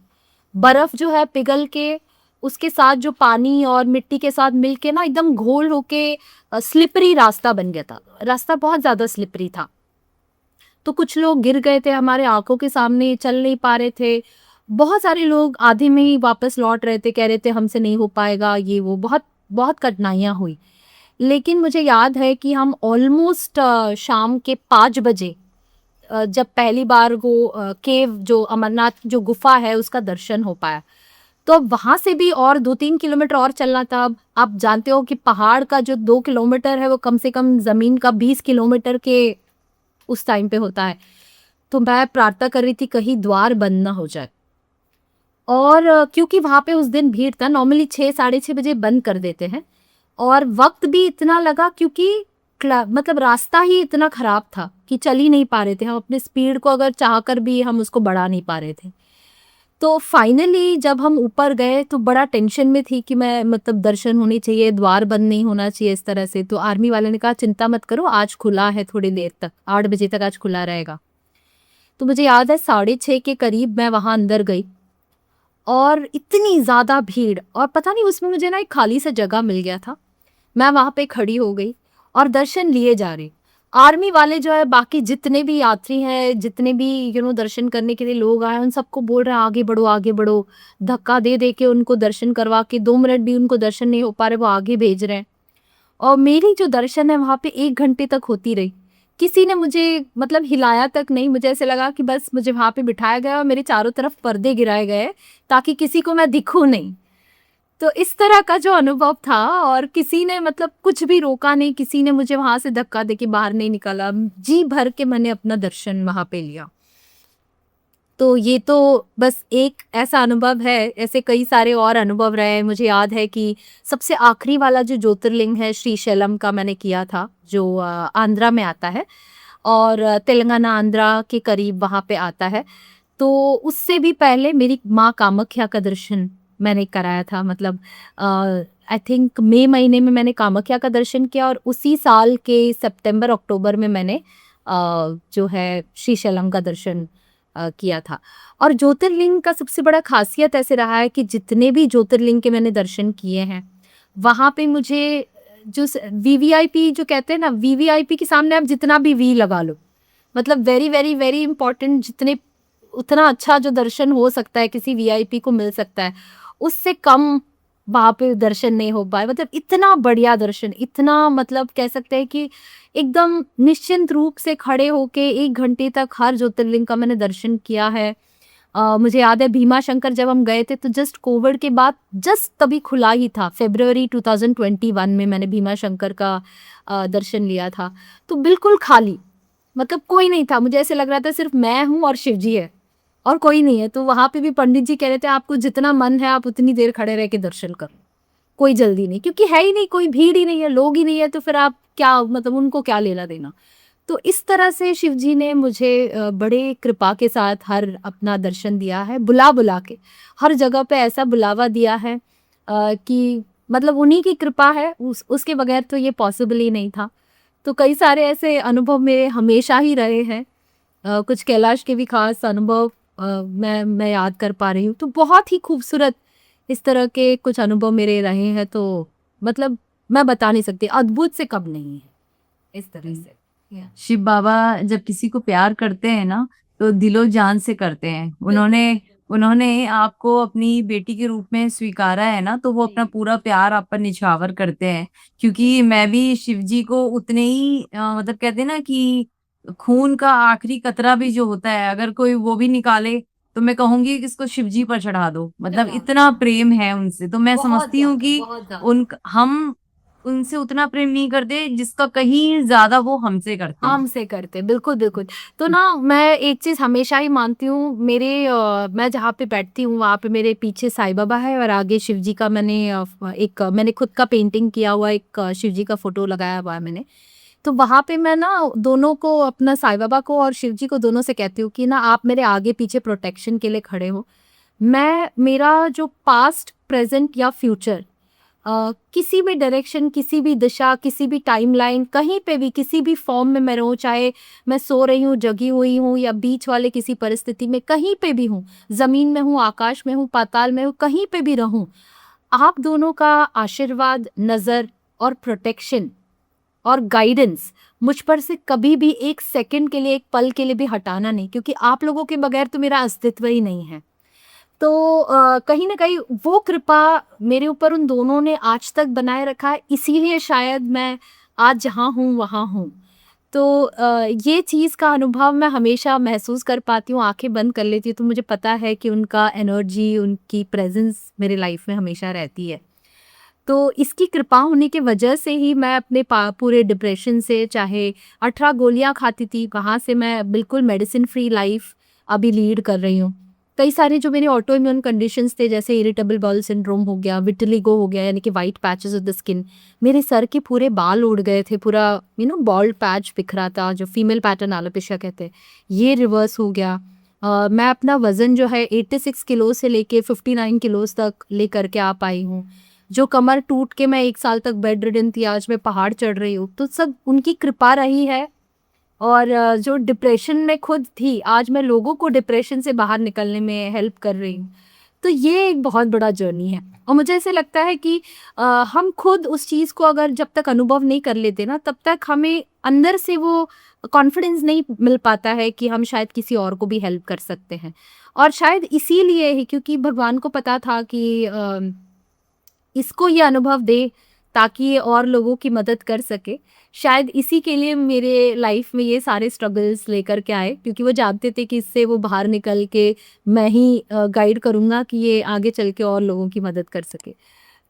बर्फ़ जो है पिघल के उसके साथ जो पानी और मिट्टी के साथ मिल के ना एकदम घोल होके स्लिपरी रास्ता बन गया था। रास्ता बहुत ज़्यादा स्लिपरी था। तो कुछ लोग गिर गए थे हमारे आँखों के सामने, चल नहीं पा रहे थे। बहुत सारे लोग आधे में ही वापस लौट रहे थे, कह रहे थे हमसे नहीं हो पाएगा ये वो, बहुत बहुत कठिनाइयाँ हुई। लेकिन मुझे याद है कि हम ऑलमोस्ट शाम के 5 बजे जब पहली बार वो केव जो अमरनाथ जो गुफ़ा है उसका दर्शन हो पाया। तो अब वहाँ से भी और 2-3 किलोमीटर और चलना था। अब आप जानते हो कि पहाड़ का जो 2 किलोमीटर है वो कम से कम ज़मीन का 20 किलोमीटर के उस टाइम पे होता है। तो मैं प्रार्थना कर रही थी कहीं द्वार बंद ना हो जाए। और क्योंकि वहाँ पे उस दिन भीड़ था, नॉर्मली 6 साढ़े 6 बजे बंद कर देते हैं। और वक़्त भी इतना लगा क्योंकि मतलब रास्ता ही इतना ख़राब था कि चल ही नहीं पा रहे थे। हम अपने स्पीड को अगर चाहकर भी हम उसको बढ़ा नहीं पा रहे थे। तो फाइनली जब हम ऊपर गए तो बड़ा टेंशन में थी कि मैं मतलब दर्शन होने चाहिए, द्वार बंद नहीं होना चाहिए इस तरह से। तो आर्मी वाले ने कहा चिंता मत करो, आज खुला है थोड़ी देर तक, 8 बजे तक आज खुला रहेगा। तो मुझे याद है 6:30 के करीब मैं वहाँ अंदर गई और इतनी ज़्यादा भीड़, और पता नहीं उसमें मुझे ना एक खाली सा जगह मिल गया था। मैं वहाँ पे खड़ी हो गई और दर्शन लिए जा रहे। आर्मी वाले जो है बाकी जितने भी यात्री हैं, जितने भी दर्शन करने के लिए लोग आए, उन सबको बोल रहे हैं आगे बढ़ो, आगे बढ़ो। धक्का दे के उनको दर्शन करवा के 2 मिनट भी उनको दर्शन नहीं हो पा रहे, वो आगे भेज रहे हैं। और मेरी जो दर्शन है वहाँ पे 1 घंटे तक होती रही। किसी ने मुझे मतलब हिलाया तक नहीं, मुझे ऐसे लगा कि बस मुझे वहाँ पे बिठाया गया और मेरे चारों तरफ पर्दे गिराए गए ताकि किसी को मैं दिखूँ नहीं। तो इस तरह का जो अनुभव था, और किसी ने मतलब कुछ भी रोका नहीं, किसी ने मुझे वहाँ से धक्का देके बाहर नहीं निकाला। जी भर के मैंने अपना दर्शन वहाँ पे लिया। तो ये तो बस एक ऐसा अनुभव है, ऐसे कई सारे और अनुभव रहे हैं। मुझे याद है कि सबसे आखिरी वाला जो ज्योतिर्लिंग है श्रीशैलम का मैंने किया था, जो आंध्रा में आता है और तेलंगाना आंध्रा के करीब वहाँ पे आता है। तो उससे भी पहले मेरी माँ कामाख्या का दर्शन मैंने कराया था। मतलब आई थिंक मई महीने में मैंने कामाख्या का दर्शन किया और उसी साल के सितंबर अक्टूबर में मैंने जो है श्रीशैलम का दर्शन किया था। और ज्योतिर्लिंग का सबसे बड़ा खासियत ऐसे रहा है कि जितने भी ज्योतिर्लिंग के मैंने दर्शन किए हैं, वहाँ पे मुझे जो वीवीआईपी जो कहते हैं ना, वीवीआईपी के सामने आप जितना भी वी लगा लो, मतलब वेरी वेरी वेरी इंपॉर्टेंट, जितने उतना अच्छा जो दर्शन हो सकता है किसी वीआईपी को मिल सकता है, उससे कम वहाँ पे दर्शन नहीं हो पाए। मतलब इतना बढ़िया दर्शन, इतना मतलब कह सकते हैं कि एकदम निश्चिंत रूप से खड़े होके 1 घंटे तक हर ज्योतिर्लिंग का मैंने दर्शन किया है। मुझे याद है भीमा शंकर जब हम गए थे तो जस्ट कोविड के बाद जस्ट तभी खुला ही था, फ़रवरी 2021 में मैंने भीमा शंकर का दर्शन लिया था। तो बिल्कुल खाली, मतलब कोई नहीं था, मुझे ऐसे लग रहा था सिर्फ मैं हूँ और शिव जी है और कोई नहीं है। तो वहाँ पे भी पंडित जी कह रहे थे आपको जितना मन है आप उतनी देर खड़े रह के दर्शन करो, कोई जल्दी नहीं, क्योंकि है ही नहीं, कोई भीड़ ही नहीं है, लोग ही नहीं है, तो फिर आप क्या, मतलब उनको क्या लेना देना। तो इस तरह से शिव जी ने मुझे बड़े कृपा के साथ हर अपना दर्शन दिया है, बुला बुला के हर जगह पे ऐसा बुलावा दिया है कि मतलब उन्हीं की कृपा है, उसके बगैर तो ये पॉसिबल ही नहीं था। तो कई सारे ऐसे अनुभव मेरे हमेशा ही रहे हैं। कुछ कैलाश के भी खास अनुभव मैं याद कर पा रही हूँ। तो बहुत ही खूबसूरत इस तरह के कुछ अनुभव मेरे रहे हैं। तो मतलब मैं बता नहीं सकती, अद्भुत से कब नहीं है इस तरह से। शिव बाबा जब किसी को प्यार करते हैं ना, तो दिलो जान से करते हैं। उन्होंने उन्होंने आपको अपनी बेटी के रूप में स्वीकारा है ना, तो वो अपना पूरा प्यार आप पर निछावर करते हैं। क्योंकि मैं भी शिव जी को उतने ही मतलब कहते हैं ना कि खून का आखिरी कतरा भी जो होता है, अगर कोई वो भी निकाले तो मैं कहूंगी कि इसको शिव जी पर चढ़ा दो। मतलब इतना प्रेम है उनसे। तो मैं बहुत समझती हूँ ज्यादा, कि बहुत ज्यादा। उन हम उनसे उतना प्रेम नहीं करते जिसका कहीं ज्यादा वो हमसे करते हैं। हमसे करते, बिल्कुल, बिल्कुल। तो ना मैं एक चीज़ हमेशा ही मानती हूँ, मेरे मैं जहाँ पे बैठती हूँ वहाँ पे मेरे पीछे साईं बाबा है और आगे शिव जी का मैंने खुद का पेंटिंग किया हुआ एक शिव जी का फ़ोटो लगाया हुआ है मैंने। तो वहाँ पे मैं ना दोनों को, अपना साईं बाबा को और शिव जी को, दोनों से कहती हूँ कि ना आप मेरे आगे-पीछे प्रोटेक्शन के लिए खड़े हो। मेरा जो पास्ट, प्रेज़ेंट या फ्यूचर किसी भी डायरेक्शन, किसी भी दिशा, किसी भी टाइमलाइन, कहीं पे भी किसी भी फॉर्म में मैं रहूँ, चाहे मैं सो रही हूँ, जगी हुई हूँ या बीच वाले किसी परिस्थिति में कहीं पे भी हूँ, ज़मीन में हूँ, आकाश में हूँ, पाताल में हूँ, कहीं पे भी रहूँ, आप दोनों का आशीर्वाद, नज़र और प्रोटेक्शन और गाइडेंस मुझ पर से कभी भी एक सेकंड के लिए, एक पल के लिए भी हटाना नहीं, क्योंकि आप लोगों के बगैर तो मेरा अस्तित्व ही नहीं है। तो कहीं न कहीं वो कृपा मेरे ऊपर उन दोनों ने आज तक बनाए रखा है, इसीलिए शायद मैं आज जहाँ हूँ, वहाँ हूँ। तो ये चीज़ का अनुभव मैं हमेशा महसूस कर पाती हूँ, आँखें बंद कर लेती हूँ, तो मुझे पता है कि उनका एनर्जी, उनकी प्रेज़ेंस मेरे लाइफ़ में हमेशा रहती है। तो इसकी कृपा होने की वजह से ही मैं अपने पूरे डिप्रेशन से, चाहे 18 गोलियाँ खाती थी, वहाँ से मैं बिल्कुल मेडिसिन फ्री लाइफ अभी लीड कर रही हूँ। कई सारे जो मेरे ऑटो इम्यून कंडीशंस थे, जैसे इरिटेबल बाउल सिंड्रोम हो गया, विटिलिगो हो गया, यानी कि white patches of the skin, मेरे सर के पूरे बाल उड़ गए थे, पूरा बॉल्ड पैच बिखरा था, जो फीमेल पैटर्न एलोपेशिया कहते हैं, ये रिवर्स हो गया। मैं अपना वज़न जो है 86 किलो से लेके 59 किलोज़ तक लेकर के आ पाई हूँ। जो कमर टूट के मैं 1 साल तक बेड रिडन थी, आज मैं पहाड़ चढ़ रही हूँ, तो सब उनकी कृपा रही है। और जो डिप्रेशन में खुद थी, आज मैं लोगों को डिप्रेशन से बाहर निकलने में हेल्प कर रही हूँ। तो ये एक बहुत बड़ा जर्नी है, और मुझे ऐसे लगता है कि हम खुद उस चीज़ को अगर जब तक अनुभव नहीं कर लेते ना, तब तक हमें अंदर से वो कॉन्फिडेंस नहीं मिल पाता है कि हम शायद किसी और को भी हेल्प कर सकते हैं। और शायद इसीलिए ही, क्योंकि भगवान को पता था कि इसको ये अनुभव दे ताकि ये और लोगों की मदद कर सके। शायद इसी के लिए मेरे लाइफ में ये सारे स्ट्रगल्स लेकर के आए, क्योंकि वो जानते थे कि इससे वो बाहर निकल के मैं ही गाइड करूँगा कि ये आगे चल के और लोगों की मदद कर सके।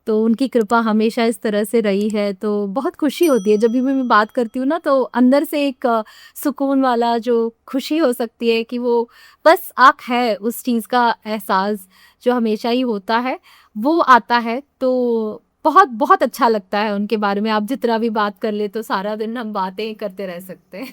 तो उनकी कृपा हमेशा इस तरह से रही है, तो बहुत खुशी होती है जब भी मैं बात करती हूँ ना, तो अंदर से एक सुकून वाला जो खुशी हो सकती है कि वो बस आँख है, उस चीज़ का एहसास जो हमेशा ही होता है, वो आता है। तो बहुत बहुत अच्छा लगता है उनके बारे में, आप जितना भी बात कर ले तो सारा दिन हम बातें ही करते रह सकते हैं।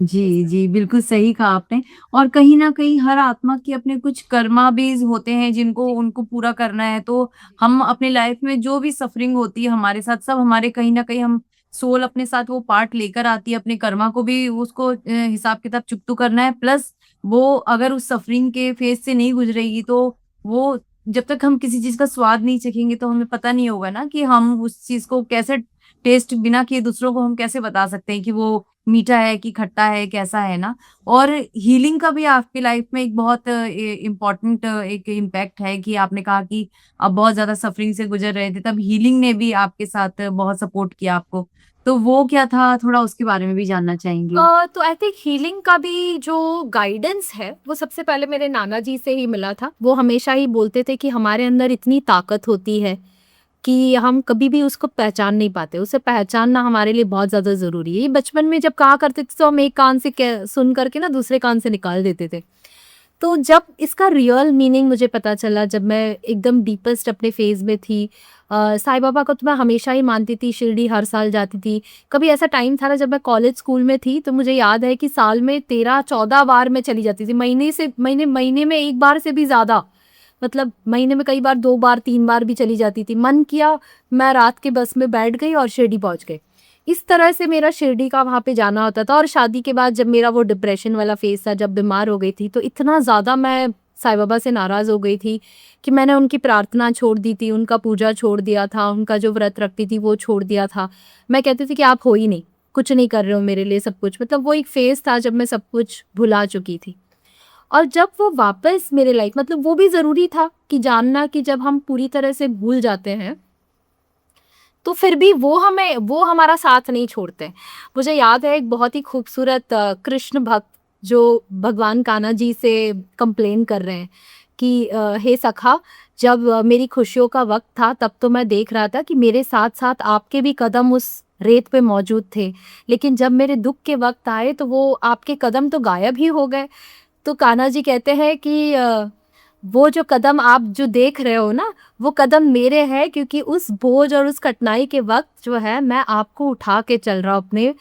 जी, जी, बिल्कुल सही कहा आपने। और कहीं न कहीं हर आत्मा के अपने कुछ कर्मा बेस होते हैं जिनको उनको पूरा करना है, तो हम अपनी लाइफ में जो भी सफरिंग होती है हमारे साथ, सब हमारे कहीं न कहीं हम सोल अपने साथ वो पार्ट लेकर आती है, अपने कर्मा को भी उसको हिसाब-किताब चुकतू करना है। प्लस वो अगर उस सफरिंग के फेज़ से नहीं गुज़रेगी, तो वो जब तक हम किसी चीज़ का स्वाद नहीं चखेंगे, तो हमें पता नहीं होगा ना कि हम उस चीज़ को कैसे टेस्ट बिना किए दूसरों को हम कैसे बता सकते हैं कि वो मीठा है कि खट्टा है, कैसा है ना? और हीलिंग का भी आपकी लाइफ में एक बहुत इम्पोर्टेंट एक इम्पैक्ट है कि आपने कहा कि आप बहुत ज़्यादा सफरिंग से गुज़र रहे थे, तब हीलिंग ने भी आपके साथ बहुत सपोर्ट किया आपको। तो वो क्या था? थोड़ा उसके बारे में भी जानना चाहेंगे। तो आई थिंक हीलिंग का भी जो गाइडेंस है, वो सबसे पहले मेरे नाना जी से ही मिला था। वो हमेशा ही बोलते थे कि हमारे अंदर इतनी ताकत होती है कि हम कभी भी उसको पहचान नहीं पाते, उसे पहचानना हमारे लिए बहुत ज़्यादा ज़रूरी है। ये बचपन में जब कहा करते थे, तो हम एक कान से सुन करके ना दूसरे कान से निकाल देते थे। तो जब इसका रियल मीनिंग मुझे पता चला, जब मैं एकदम डीपेस्ट अपने फेज़ में थी, साईं बाबा को तो मैं हमेशा ही मानती थी, शिरडी हर साल जाती थी। कभी ऐसा टाइम था ना, जब मैं कॉलेज स्कूल में थी, तो मुझे याद है कि साल में 13-14 बार मैं चली जाती थी, महीने में 1 बार से भी ज़्यादा। मतलब महीने में कई बार 2 बार, 3 बार भी चली जाती थी। मन किया, मैं रात के बस में बैठ गई और शिरडी पहुँच गई। इस तरह से मेरा शिरडी का वहाँ पे जाना होता था। और शादी के बाद जब मेरा वो डिप्रेशन वाला फ़ेज़ था, जब बीमार हो गई थी, तो इतना ज़्यादा मैं साईं बाबा से नाराज़ हो गई थी कि मैंने उनकी प्रार्थना छोड़ दी थी, उनका पूजा छोड़ दिया था, उनका जो व्रत रखती थी वो छोड़ दिया था। मैं कहती थी कि आप हो ही नहीं, कुछ नहीं कर रहे हो मेरे लिए सब कुछ। मतलब वो एक फ़ेज़ था जब मैं सब कुछ भुला चुकी थी। और जब वो वापस मेरे लाइफ़, मतलब वो भी ज़रूरी था कि जानना कि जब हम पूरी तरह से भूल जाते हैं, तो फिर भी वो हमारा साथ नहीं छोड़ते। मुझे याद है एक बहुत ही खूबसूरत कृष्ण भक्त जो भगवान कान्हा जी से कंप्लेन कर रहे हैं कि हे सखा, जब मेरी खुशियों का वक़्त था, तब तो मैं देख रहा था कि मेरे साथ-साथ आपके भी कदम उस रेत पे मौजूद थे। लेकिन जब मेरे दुःख के वक़्त आए, तो वो आपके कदम तो गायब ही हो गए। तो कान्हा जी कहते हैं कि वो जो कदम आप जो देख रहे हो ना, वो कदम मेरे हैं, क्योंकि उस बोझ और उस कठिनाई के वक़्त जो है, मैं आपको उठा के चल रहा हूँ अपने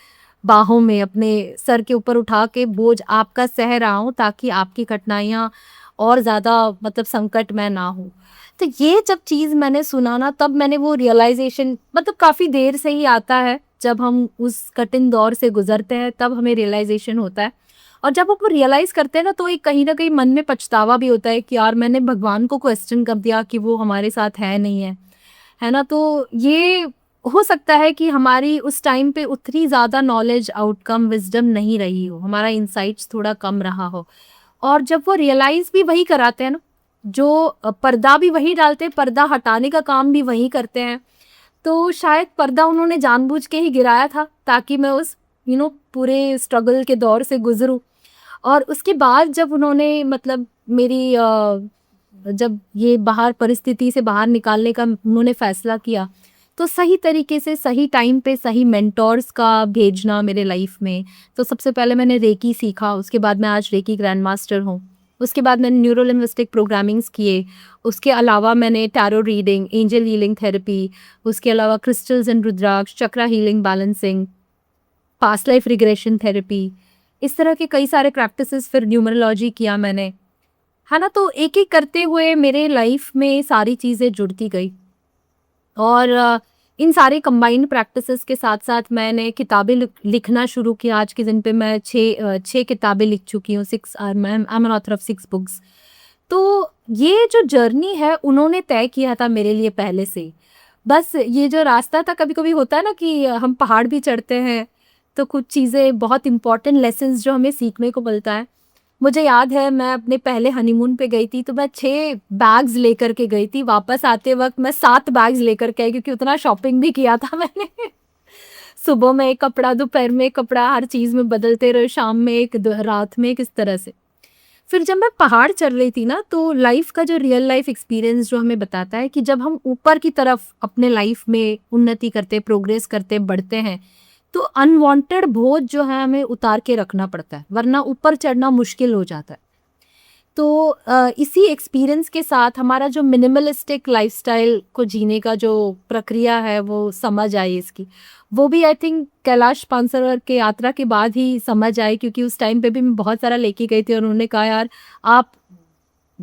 बाहों में, अपने सर के ऊपर उठा के बोझ आपका सह रहा हूँ, ताकि आपकी कठिनाइयाँ और ज़्यादा मतलब संकट में ना हो। तो ये जब चीज़ मैंने सुना ना, तब मैंने वो रियलाइज़ेशन, मतलब काफ़ी देर से ही आता है, जब हम उस कठिन दौर से गुज़रते हैं तब हमें रियलाइज़ेशन होता है। और जब हम वो रियलाइज़ करते हैं ना, तो एक कहीं न कहीं मन में पछतावा भी होता है कि यार मैंने भगवान को क्वेश्चन कर दिया कि वो हमारे साथ है नहीं है। है ना? तो ये हो सकता है कि हमारी उस टाइम पे उतनी ज़्यादा नॉलेज, आउटकम, विज़डम नहीं रही हो, हमारा इनसाइट्स थोड़ा कम रहा हो। और जब वो रियलाइज़ भी वही कराते हैं ना, जो पर्दा भी वही डालते हैं, पर्दा हटाने का काम भी वही करते हैं। तो शायद पर्दा उन्होंने जानबूझ के ही गिराया था, ताकि मैं उस पूरे स्ट्रगल के दौर से गुज़रूँ। और उसके बाद जब उन्होंने मतलब मेरी जब ये बाहर परिस्थिति से बाहर निकालने का उन्होंने फ़ैसला किया, तो सही तरीके से, सही टाइम पे, सही मेंटोर्स का भेजना मेरे लाइफ़ में। तो सबसे पहले मैंने रेकी सीखा, उसके बाद मैं आज रेकी ग्रैंड मास्टर हूँ। उसके बाद मैंने न्यूरो लिंग्विस्टिक प्रोग्रामिंग्स किए। उसके अलावा मैंने tarot reading, angel healing therapy, उसके अलावा crystals and rudraksha, chakra healing, balancing, past life regression therapy, इस तरह के कई सारे प्रैक्टिसेस, फिर न्यूमरोलॉजी किया मैंने, है ना? तो एक-एक करते हुए मेरे लाइफ में सारी चीज़ें जुड़ती गई। और इन सारे कंबाइंड प्रैक्टिसेस के साथ-साथ मैंने किताबें लिखना शुरू किया। आज के दिन पे मैं 6 किताबें लिख चुकी हूँ। 6 I am an author of 6 books. तो ये जो जर्नी है उन्होंने तय किया था मेरे लिए पहले से ही। बस ये जो रास्ता था, कभी-कभी होता है ना कि हम पहाड़ भी चढ़ते हैं, तो कुछ चीज़ें, बहुत इम्पोर्टेंट लेसन्स जो हमें सीखने को मिलता है। मुझे याद है मैं अपने पहले हनीमून पे गई थी, तो मैं 6 बैग्स लेकर के गई थी। वापस आते वक़्त मैं 7 बैग्स लेकर के आई, क्योंकि उतना शॉपिंग भी किया था मैंने। सुबह में एक कपड़ा, दोपहर में एक कपड़ा, हर चीज़ में बदलते रहे, शाम में एक, रात में एक, इस तरह से। फिर जब मैं पहाड़ चढ़ रही थी ना, तो लाइफ़ का जो रियल लाइफ़ एक्सपीरियंस जो हमें बताता है कि जब हम ऊपर की तरफ अपने लाइफ़ में उन्नति करते, प्रोग्रेस करते, बढ़ते हैं, तो अनवांटेड बोझ जो है हमें उतार के रखना पड़ता है, वरना ऊपर चढ़ना मुश्किल हो जाता है। तो इसी एक्सपीरियंस के साथ हमारा जो मिनिमलिस्टिक लाइफ़स्टाइल को जीने का जो प्रक्रिया है, वो समझ आई इसकी। वो भी आई थिंक कैलाश पानसरोवर के यात्रा के बाद ही समझ आई, क्योंकि उस टाइम पे भी मैं बहुत सारा लेके गई थी और उन्होंने कहा, यार आप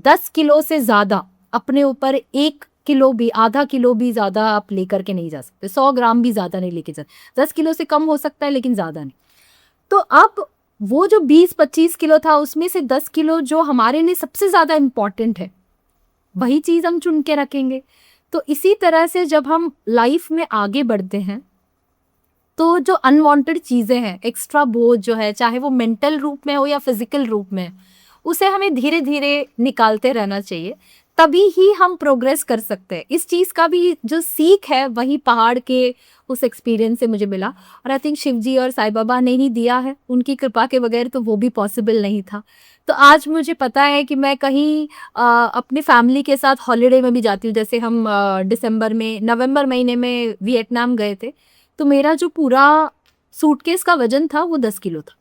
10 किलो से ज़्यादा अपने ऊपर 1 किलो भी, आधा किलो भी ज़्यादा आप लेकर के नहीं जा सकते। 100 ग्राम भी ज़्यादा नहीं लेके जा, 10 किलो से कम हो सकता है लेकिन ज़्यादा नहीं। तो अब वो जो 20-25 किलो था, उसमें से 10 किलो जो हमारे लिए सबसे ज़्यादा इम्पोर्टेंट है, वही चीज़ हम चुन के रखेंगे। तो इसी तरह से जब हम लाइफ में आगे बढ़ते हैं, तो जो अनवांटेड चीज़ें हैं, एक्स्ट्रा बोझ जो है, चाहे वो मेंटल रूप में हो या फिजिकल रूप में, उसे हमें धीरे-धीरे निकालते रहना चाहिए। तभी ही हम प्रोग्रेस कर सकते हैं। इस चीज़ का भी जो सीख है, वही पहाड़ के उस एक्सपीरियंस से मुझे मिला। और आई थिंक शिव जी और साईं बाबा ने ही दिया है। उनकी कृपा के बगैर तो वो भी पॉसिबल नहीं था। तो आज मुझे पता है कि मैं कहीं अपनी फैमिली के साथ हॉलिडे में भी जाती हूँ। जैसे हम नवंबर महीने में वियतनाम गए थे। तो मेरा जो पूरा सूटकेस का वज़न था, वो 10 किलो था।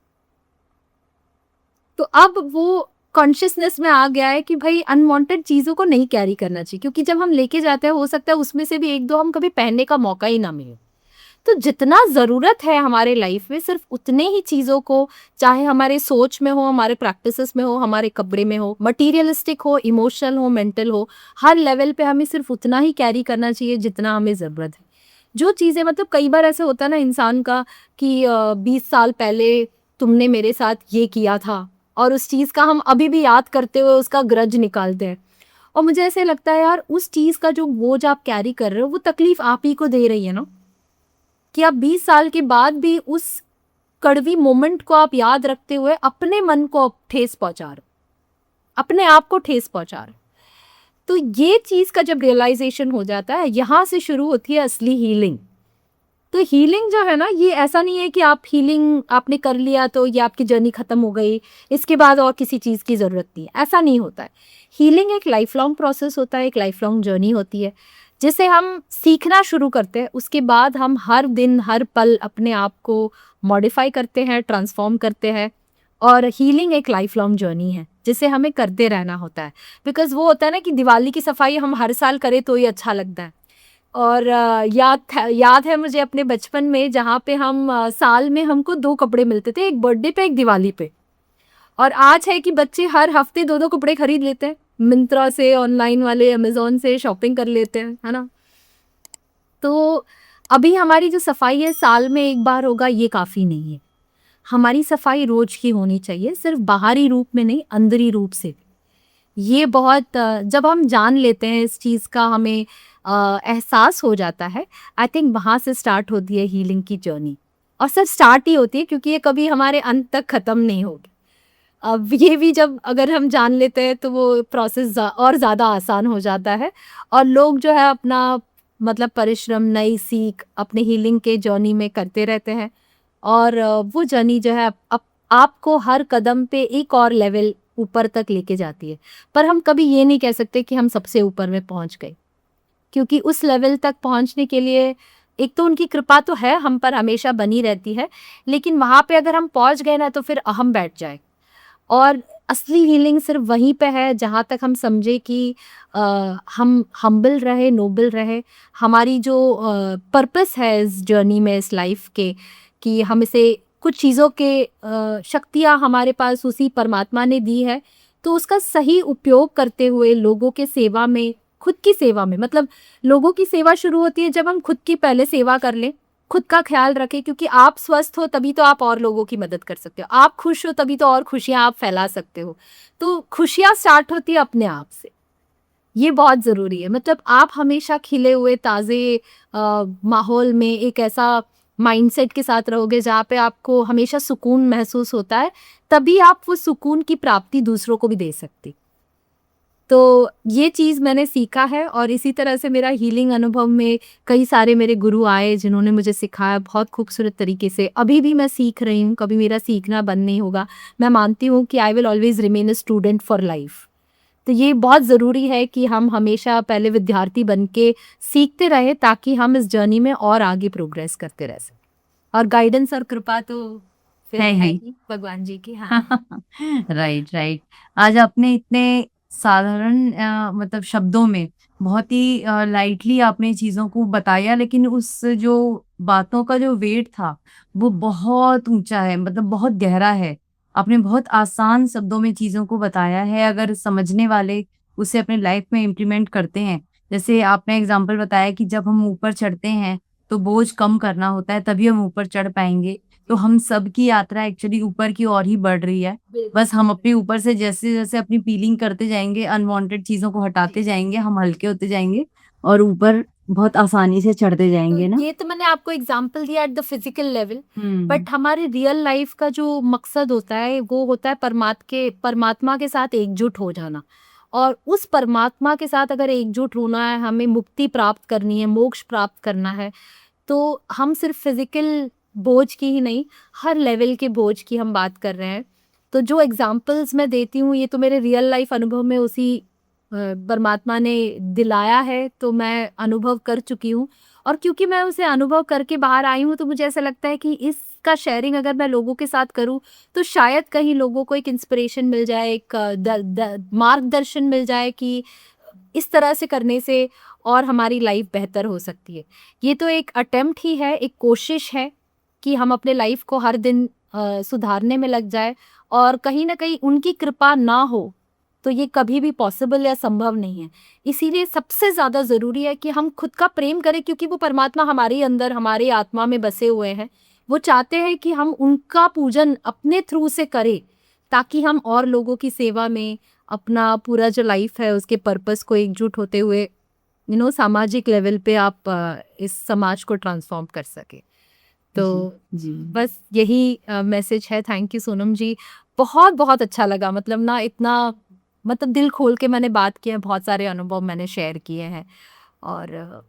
तो अब वो कॉन्शियसनेस में आ गया है कि भाई अनवांटेड चीज़ों को नहीं कैरी करना चाहिए, क्योंकि जब हम लेके जाते हैं, हो सकता है उसमें से भी 1-2 हम कभी पहनने का मौका ही ना मिले। तो जितना ज़रूरत है हमारे लाइफ में, सिर्फ उतने ही चीज़ों को, चाहे हमारे सोच में हो, हमारे प्रैक्टिसेस में हो, हमारे कपड़े में हो, मटीरियलिस्टिक हो, इमोशनल हो, मेंटल हो, हर लेवल पे हमें सिर्फ उतना ही कैरी करना चाहिए जितना हमें ज़रूरत है। जो चीज़ें, मतलब कई बार ऐसा होता है ना इंसान का कि 20 साल पहले तुमने मेरे साथ ये किया था, और उस चीज़ का हम अभी भी याद करते हुए उसका ग्रज निकालते हैं। और मुझे ऐसे लगता है, यार उस चीज़ का जो बोझ आप कैरी कर रहे हो, वो तकलीफ आप ही को दे रही है ना, कि आप 20 साल के बाद भी उस कड़वी मोमेंट को आप याद रखते हुए अपने मन को आप ठेस पहुंचा रहे हो, अपने आप को ठेस पहुंचा रहे हो। तो ये चीज़ का जब रियलाइजेशन हो जाता है, यहाँ से शुरू होती है असली हीलिंग। तो हीलिंग जो है ना, ये ऐसा नहीं है कि आप हीलिंग आपने कर लिया तो ये आपकी जर्नी खत्म हो गई, इसके बाद और किसी चीज़ की ज़रूरत नहीं है, ऐसा नहीं होता है। हीलिंग एक लाइफ लॉन्ग प्रोसेस होता है, एक लाइफ लॉन्ग जर्नी होती है, जिसे हम सीखना शुरू करते हैं। उसके बाद हम हर दिन, हर पल अपने आप को मॉडिफाई करते हैं, ट्रांसफॉर्म करते हैं। और हीलिंग एक लाइफ लॉन्ग जर्नी है, जिसे हमें करते रहना होता है। बिकॉज़ वो होता है ना कि दिवाली की सफाई हम हर साल करें तो ही अच्छा लगता है। और याद है मुझे अपने बचपन में, जहाँ पे हम साल में हमको 2 कपड़े मिलते थे, एक बर्थडे पे, एक दिवाली पे। और आज है कि बच्चे हर हफ्ते 2-2 कपड़े खरीद लेते हैं। मिंत्रा से, ऑनलाइन वाले अमेज़न से शॉपिंग कर लेते हैं, है ना? तो अभी हमारी जो सफाई है साल में 1 बार होगा ये काफ़ी नहीं है। हमारी सफाई रोज़ की होनी चाहिए, सिर्फ़ बाहरी रूप में नहीं, अंदरी रूप से भी। ये बहुत जब हम जान लेते हैं इस चीज़ का, हमें एहसास हो जाता है, आई थिंक वहाँ से स्टार्ट होती है हीलिंग की जर्नी। और सिर्फ स्टार्ट ही होती है क्योंकि ये कभी हमारे अंत तक ख़त्म नहीं होगी। अब ये भी जब अगर हम जान लेते हैं तो वो प्रोसेस और ज़्यादा आसान हो जाता है, और लोग जो है अपना मतलब परिश्रम, नई सीख अपने हीलिंग के जर्नी में करते रहते हैं। और वो जर्नी जो है आपको हर कदम पे एक और लेवल ऊपर तक लेके जाती है। पर हम कभी ये नहीं कह सकते कि हम सबसे ऊपर में पहुंच गए, क्योंकि उस लेवल तक पहुंचने के लिए एक तो उनकी कृपा तो है हम पर, हमेशा बनी रहती है, लेकिन वहां पे अगर हम पहुंच गए ना तो फिर अहम बैठ जाए। और असली हीलिंग सिर्फ वहीं पे है जहाँ तक हम समझे कि हम हम्बल रहे, नोबल रहे। हमारी जो पर्पस है इस जर्नी में, इस लाइफ के, कि हम इसे कुछ चीज़ों के शक्तियाँ हमारे पास उसी परमात्मा ने दी है, तो उसका सही उपयोग करते हुए लोगों के सेवा में, खुद की सेवा में, मतलब लोगों की सेवा शुरू होती है जब हम खुद की पहले सेवा कर लें, खुद का ख्याल रखें, क्योंकि आप स्वस्थ हो तभी तो आप और लोगों की मदद कर सकते हो, आप खुश हो तभी तो और खुशियां आप फैला सकते हो। तो खुशियां स्टार्ट होती है अपने आप से, ये बहुत ज़रूरी है। मतलब आप हमेशा खिले हुए ताज़े माहौल में एक ऐसा माइंडसेट के साथ रहोगे जहाँ पे आपको हमेशा सुकून महसूस होता है, तभी आप वो सुकून की प्राप्ति दूसरों को भी दे सकते। तो ये चीज़ मैंने सीखा है, और इसी तरह से मेरा हीलिंग अनुभव में कई सारे मेरे गुरु आए जिन्होंने मुझे सिखाया बहुत खूबसूरत तरीके से। अभी भी मैं सीख रही हूँ, कभी मेरा सीखना बंद नहीं होगा। मैं मानती हूँ कि I will always remain a student for life. तो ये बहुत ज़रूरी है कि हम हमेशा पहले विद्यार्थी बन के सीखते रहें, ताकि हम इस जर्नी में और आगे प्रोग्रेस करते रह सकें। और गाइडेंस और कृपा तो फिर है है ही। ही भगवान जी की। हाँ। Right, right. आज आपने इतने साधारण मतलब शब्दों में बहुत ही लाइटली आपने चीजों को बताया, लेकिन उस जो बातों का जो वेट था वो बहुत ऊंचा है, मतलब बहुत गहरा है। आपने बहुत आसान शब्दों में चीजों को बताया है, अगर समझने वाले उसे अपने लाइफ में इम्प्लीमेंट करते हैं। जैसे आपने एग्जाम्पल बताया कि जब हम ऊपर चढ़ते हैं तो बोझ कम करना होता है, तभी हम ऊपर चढ़ पाएंगे। तो हम सबकी यात्रा एक्चुअली ऊपर की ओर ही बढ़ रही है। बिल्कुल। बस हम अपने ऊपर से जैसे जैसे अपनी पीलिंग करते जाएंगे, अनवांटेड चीजों को जी। हटाते जाएंगे, हम हल्के होते जाएंगे और ऊपर बहुत आसानी से चढ़ते तो जाएंगे ना। ये तो मैंने आपको एग्जाम्पल दिया at the physical level, hmm. But हमारे रियल लाइफ का जो मकसद होता है वो होता है परमात्मा के साथ एकजुट हो जाना। और उस परमात्मा के साथ अगर एकजुट होना है, हमें मुक्ति प्राप्त करनी है, मोक्ष प्राप्त करना है, तो हम सिर्फ फिजिकल बोझ की ही नहीं, हर लेवल के बोझ की हम बात कर रहे हैं। तो जो एग्जाम्पल्स मैं देती हूँ ये तो मेरे रियल लाइफ अनुभव में उसी परमात्मा ने दिलाया है, तो मैं अनुभव कर चुकी हूँ। और क्योंकि मैं उसे अनुभव करके बाहर आई हूँ, तो मुझे ऐसा लगता है कि इसका शेयरिंग अगर मैं लोगों के साथ करूँ तो शायद कहीं लोगों को एक इंस्पिरेशन मिल जाए, एक मार्गदर्शन मिल जाए कि इस तरह से करने से और हमारी लाइफ बेहतर हो सकती है। ये तो एक अटेम्प्ट ही है, एक कोशिश है कि हम अपने लाइफ को हर दिन सुधारने में लग जाए। और कहीं न कहीं उनकी कृपा ना हो, तो ये कभी भी पॉसिबल या संभव नहीं है। इसीलिए सबसे ज़्यादा ज़रूरी है कि हम खुद का प्रेम करें, क्योंकि वो परमात्मा हमारे अंदर, हमारी आत्मा में बसे हुए हैं। वो चाहते हैं कि हम उनका पूजन अपने थ्रू से करें, ताकि हम और लोगों की सेवा में अपना पूरा जो लाइफ है उसके पर्पस को एकजुट होते हुए सामाजिक लेवल पे आप इस समाज को ट्रांसफॉर्म कर सके। तो जी। जी। बस यही मैसेज है। थैंक यू सोनम जी, बहुत बहुत अच्छा लगा। मतलब ना इतना, मतलब दिल खोल के मैंने बात किया है, बहुत सारे अनुभव मैंने शेयर किए हैं। और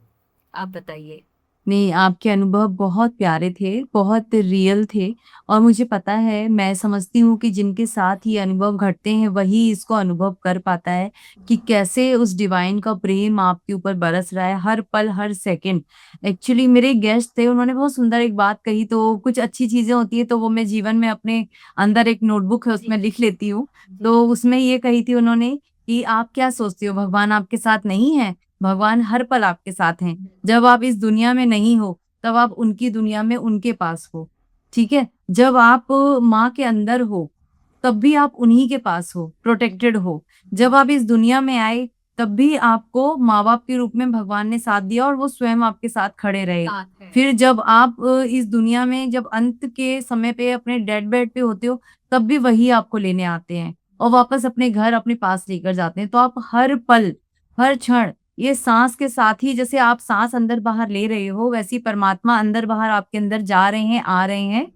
आप बताइए। नहीं, आपके अनुभव बहुत प्यारे थे, बहुत रियल थे। और मुझे पता है, मैं समझती हूँ कि जिनके साथ ये अनुभव घटते हैं वही इसको अनुभव कर पाता है कि कैसे उस डिवाइन का प्रेम आपके ऊपर बरस रहा है हर पल हर सेकंड। एक्चुअली मेरे गेस्ट थे, उन्होंने बहुत सुंदर एक बात कही, तो कुछ अच्छी चीजें होती है तो वो मैं जीवन में अपने अंदर एक नोटबुक है उसमें जी। लिख लेती हूँ। जी। तो उसमें ये कही थी उन्होंने कि आप क्या सोचते हो, भगवान आपके साथ नहीं है? भगवान हर पल आपके साथ हैं। जब आप इस दुनिया में नहीं हो तब आप उनकी दुनिया में उनके पास हो। ठीक है, जब आप माँ के अंदर हो तब भी आप उन्हीं के पास हो, प्रोटेक्टेड हो। जब आप इस दुनिया में आए तब भी आपको माँ-बाप के रूप में भगवान ने साथ दिया और वो स्वयं आपके साथ खड़े रहे। साथ है। फिर जब आप इस दुनिया में जब अंत के समय पे अपने डेथ बेड पे होते हो, तब भी वही आपको लेने आते हैं और वापस अपने घर अपने पास लेकर जाते हैं। तो आप हर पल, हर क्षण ये सांस के साथ ही जैसे आप सांस अंदर बाहर ले रहे हो, वैसे ही परमात्मा अंदर बाहर आपके अंदर जा रहे हैं, आ रहे हैं।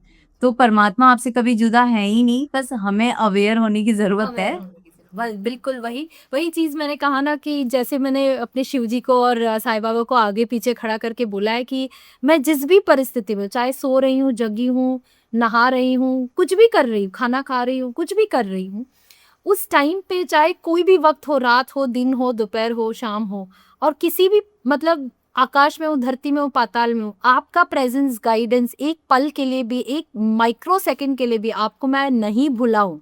तो परमात्मा आपसे कभी जुदा है ही नहीं, बस हमें अवेयर होने की ज़रूरत अवेयर है। होने की ज़रूरत बस बिल्कुल वही वही चीज़ मैंने कहा ना कि जैसे मैंने अपने शिव जी को और साईं बाबा को आगे-पीछे खड़ा करके बोला है कि मैं जिस भी परिस्थिति में चाहे सो रही हूँ, जगी हूँ, नहा रही हूँ, कुछ भी कर रही हूँ, खाना खा रही हूँ, कुछ भी कर रही हूँ, उस टाइम पे चाहे कोई भी वक़्त हो, रात हो, दिन हो, दोपहर हो, शाम हो और किसी भी मतलब आकाश में हो, धरती में हो, पाताल में हो, आपका प्रेज़ेंस, गाइडेंस एक पल के लिए भी, एक माइक्रो सेकंड के लिए भी आपको मैं नहीं भुलाऊँ।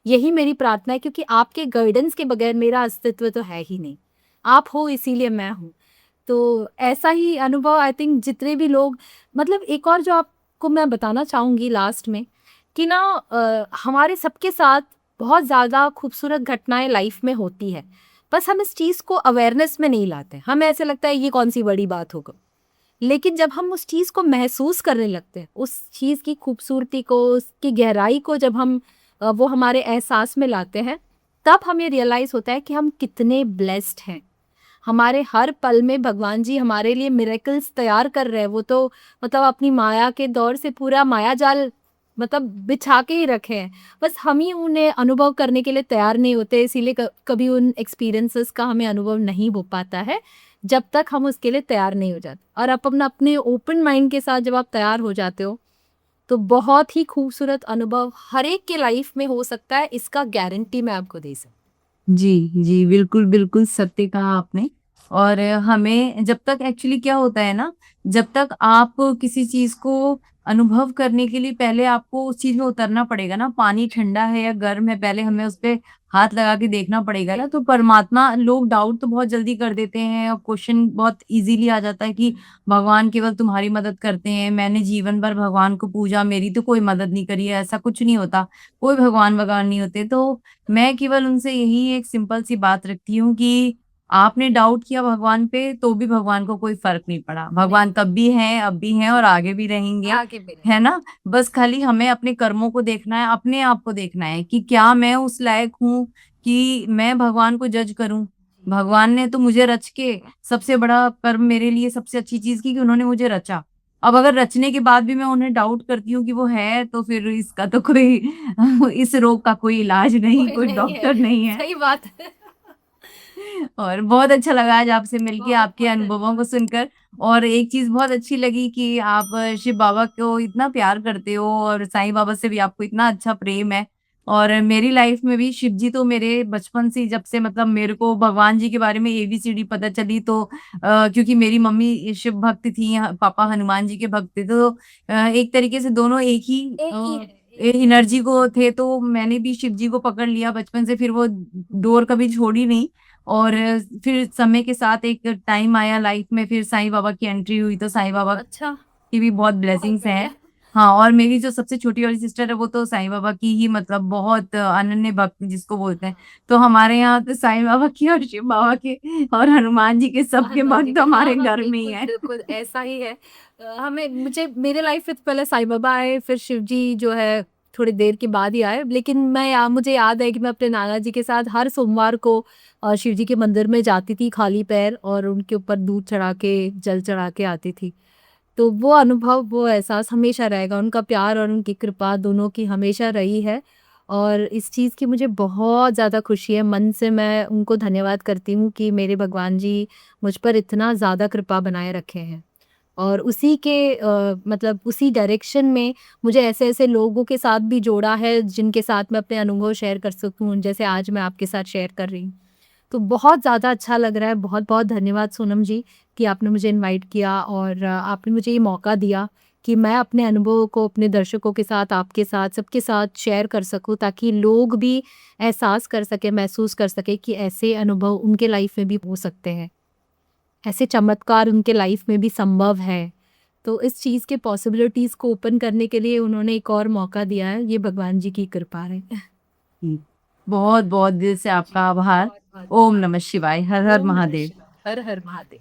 यही मेरी प्रार्थना है क्योंकि आपके गाइडेंस के बगैर मेरा अस्तित्व तो है ही नहीं। आप हो इसीलिए मैं हूँ। तो ऐसा ही अनुभव आई थिंक जितने भी लोग मतलब एक और जो आपको मैं बताना चाहूँगी लास्ट में कि ना हमारे सबके साथ बहुत ज़्यादा खूबसूरत घटनाएँ लाइफ में होती है। बस हम इस चीज़ को अवेयरनेस में नहीं लाते। हमें ऐसे लगता है ये कौन-सी बड़ी बात हो गई। लेकिन जब हम उस चीज़ को महसूस करने लगते हैं, उस चीज़ की खूबसूरती को, उसकी गहराई को जब हम वो हमारे एहसास में लाते हैं, तब हमें रियलाइज़ होता है कि हम कितने ब्लेस्ड हैं। हमारे हर पल में भगवान जी हमारे लिए मिरेकल्स तैयार कर रहे हैं। वो तो मतलब अपनी माया के दौर से पूरा माया जाल मतलब बिछा के ही रखे हैं। बस हम ही उन्हें अनुभव करने के लिए तैयार नहीं होते, इसीलिए कभी उन एक्सपीरियंसेस का हमें अनुभव नहीं हो पाता है, जब तक हम उसके लिए तैयार नहीं हो जाते। और आप अपने ओपन माइंड के साथ जब आप तैयार हो जाते हो, तो बहुत ही खूबसूरत अनुभव हर एक के लाइफ में हो सकता है, इसका गारंटी मैं आपको दे सकती जी, जी, बिल्कुल, बिल्कुल सत्य कहा आपने। और हमें जब तक एक्चुअली क्या होता है ना, जब तक आप किसी चीज़ को अनुभव करने के लिए पहले आपको उस चीज़ में उतरना पड़ेगा ना, पानी ठंडा है या गर्म है, पहले हमें उस पे हाथ लगा के देखना पड़ेगा ना। हूँ। तो परमात्मा लोग डाउट तो बहुत जल्दी कर देते हैं और क्वेश्चन बहुत ईज़िली आ जाता है कि भगवान केवल तुम्हारी मदद करते हैं, मैंने जीवन भर भगवान को पूजा, मेरी तो कोई मदद नहीं करी है, ऐसा कुछ नहीं होता, कोई भगवान-वगवान नहीं होते। तो मैं केवल उनसे यही एक सिंपल सी बात रखती हूँ कि आपने डाउट किया भगवान पे तो भी भगवान को कोई फ़र्क नहीं पड़ा। नहीं, भगवान तब भी हैं, अब भी हैं और आगे भी रहेंगे, आगे भी है रहेंगे। ना? बस खाली हमें अपने कर्मों को देखना है, अपने आप को देखना है कि क्या मैं उस लायक हूँ कि मैं भगवान को जज करूँ? भगवान ने तो मुझे रच के सबसे बड़ा कर्म मेरे लिए सबसे अच्छी चीज़ की कि उन्होंने मुझे रचा। अब अगर रचने के बाद भी मैं उन्हें डाउट करती हूँ कि वो है, तो फिर इसका तो कोई इस रोग का कोई इलाज नहीं, कोई कोई नहीं है, डॉक्टर नहीं है। सही बात है। और बहुत अच्छा लगा आज आपसे मिलके, आपके बहुत-बहुत अनुभवों को धन्यवाद। सुनकर। और एक चीज़ बहुत अच्छी लगी कि आप शिव बाबा को इतना प्यार करते हो और साईं बाबा से भी आपको इतना अच्छा प्रेम है। और मेरी लाइफ में भी शिव जी तो मेरे बचपन से ही जब से मतलब मेरे को भगवान जी के बारे में एबीसीडी पता चली तो क्योंकि मेरी मम्मी शिव भक्त थी, पापा हनुमान जी के भक्त थे, तो एक तरीके से दोनों एक ही एक ही है, एक ही है। एनर्जी को थे, तो मैंने भी शिव जी को पकड़ लिया बचपन से, फिर वो डोर कभी छोड़ी नहीं। और फिर समय के साथ एक टाइम आया लाइफ में, फिर साईं बाबा की एंट्री हुई, तो साईं बाबा अच्छा, की भी बहुत बहुत ब्लेसिंग्स हैं। बढ़िया। हाँ, और मेरी जो सबसे छोटी वाली सिस्टर है वो तो साईं बाबा की ही मतलब बहुत अनन्य भक्त जिसको बोलते हैं। हाँ, तो हमारे यहाँ तो साईं बाबा की और शिव बाबा के और हनुमान जी के सबके हनुमान जी भक्त के हाँ, हमारे हाँ, घर में ही बिल्कुल, है। बिल्कुल ऐसा ही है। हमें मुझे मेरे लाइफ में तो पहले साईं बाबा आए, फिर शिव जी जो है थोड़ी देर के बाद ही आए। लेकिन मुझे याद है कि मैं अपने नाना जी के साथ हर सोमवार को शिव जी के मंदिर में जाती थी खाली पैर और उनके ऊपर दूध चढ़ा के, जल चढ़ा के आती थी। तो वो अनुभव, वो एहसास हमेशा रहेगा, उनका प्यार और उनकी कृपा दोनों की हमेशा रही है और इस चीज़ की मुझे बहुत ज़्यादा खुशी है। मन से मैं उनको धन्यवाद करती हूँ कि मेरे भगवान जी मुझ पर इतना ज़्यादा कृपा बनाए रखे हैं। और उसी के मतलब उसी डायरेक्शन में मुझे ऐसे-ऐसे लोगों के साथ भी जोड़ा है, जिनके साथ मैं अपने अनुभव शेयर कर सकूँ, जैसे आज मैं आपके साथ शेयर कर रही हूँ। तो बहुत ज़्यादा अच्छा लग रहा है। बहुत-बहुत धन्यवाद सोनम जी कि आपने मुझे इनवाइट किया और आपने मुझे ये मौका दिया कि मैं अपने अनुभवों को अपने दर्शकों के साथ, आपके साथ, सबके साथ शेयर कर सकूँ ताकि लोग भी एहसास कर सकें, महसूस कर सकें कि ऐसे अनुभव उनके लाइफ में भी हो सकते हैं। ऐसे चमत्कार उनके लाइफ में भी संभव है। तो इस चीज़ के पॉसिबिलिटीज़ को ओपन करने के लिए उन्होंने एक और मौका दिया है। ये भगवान जी की कृपा है। बहुत बहुत दिल से आपका आभार। बहुत बहुत ओम नमः शिवाय, हर हर ओम नमः महादेव। शिवाय, हर हर महादेव।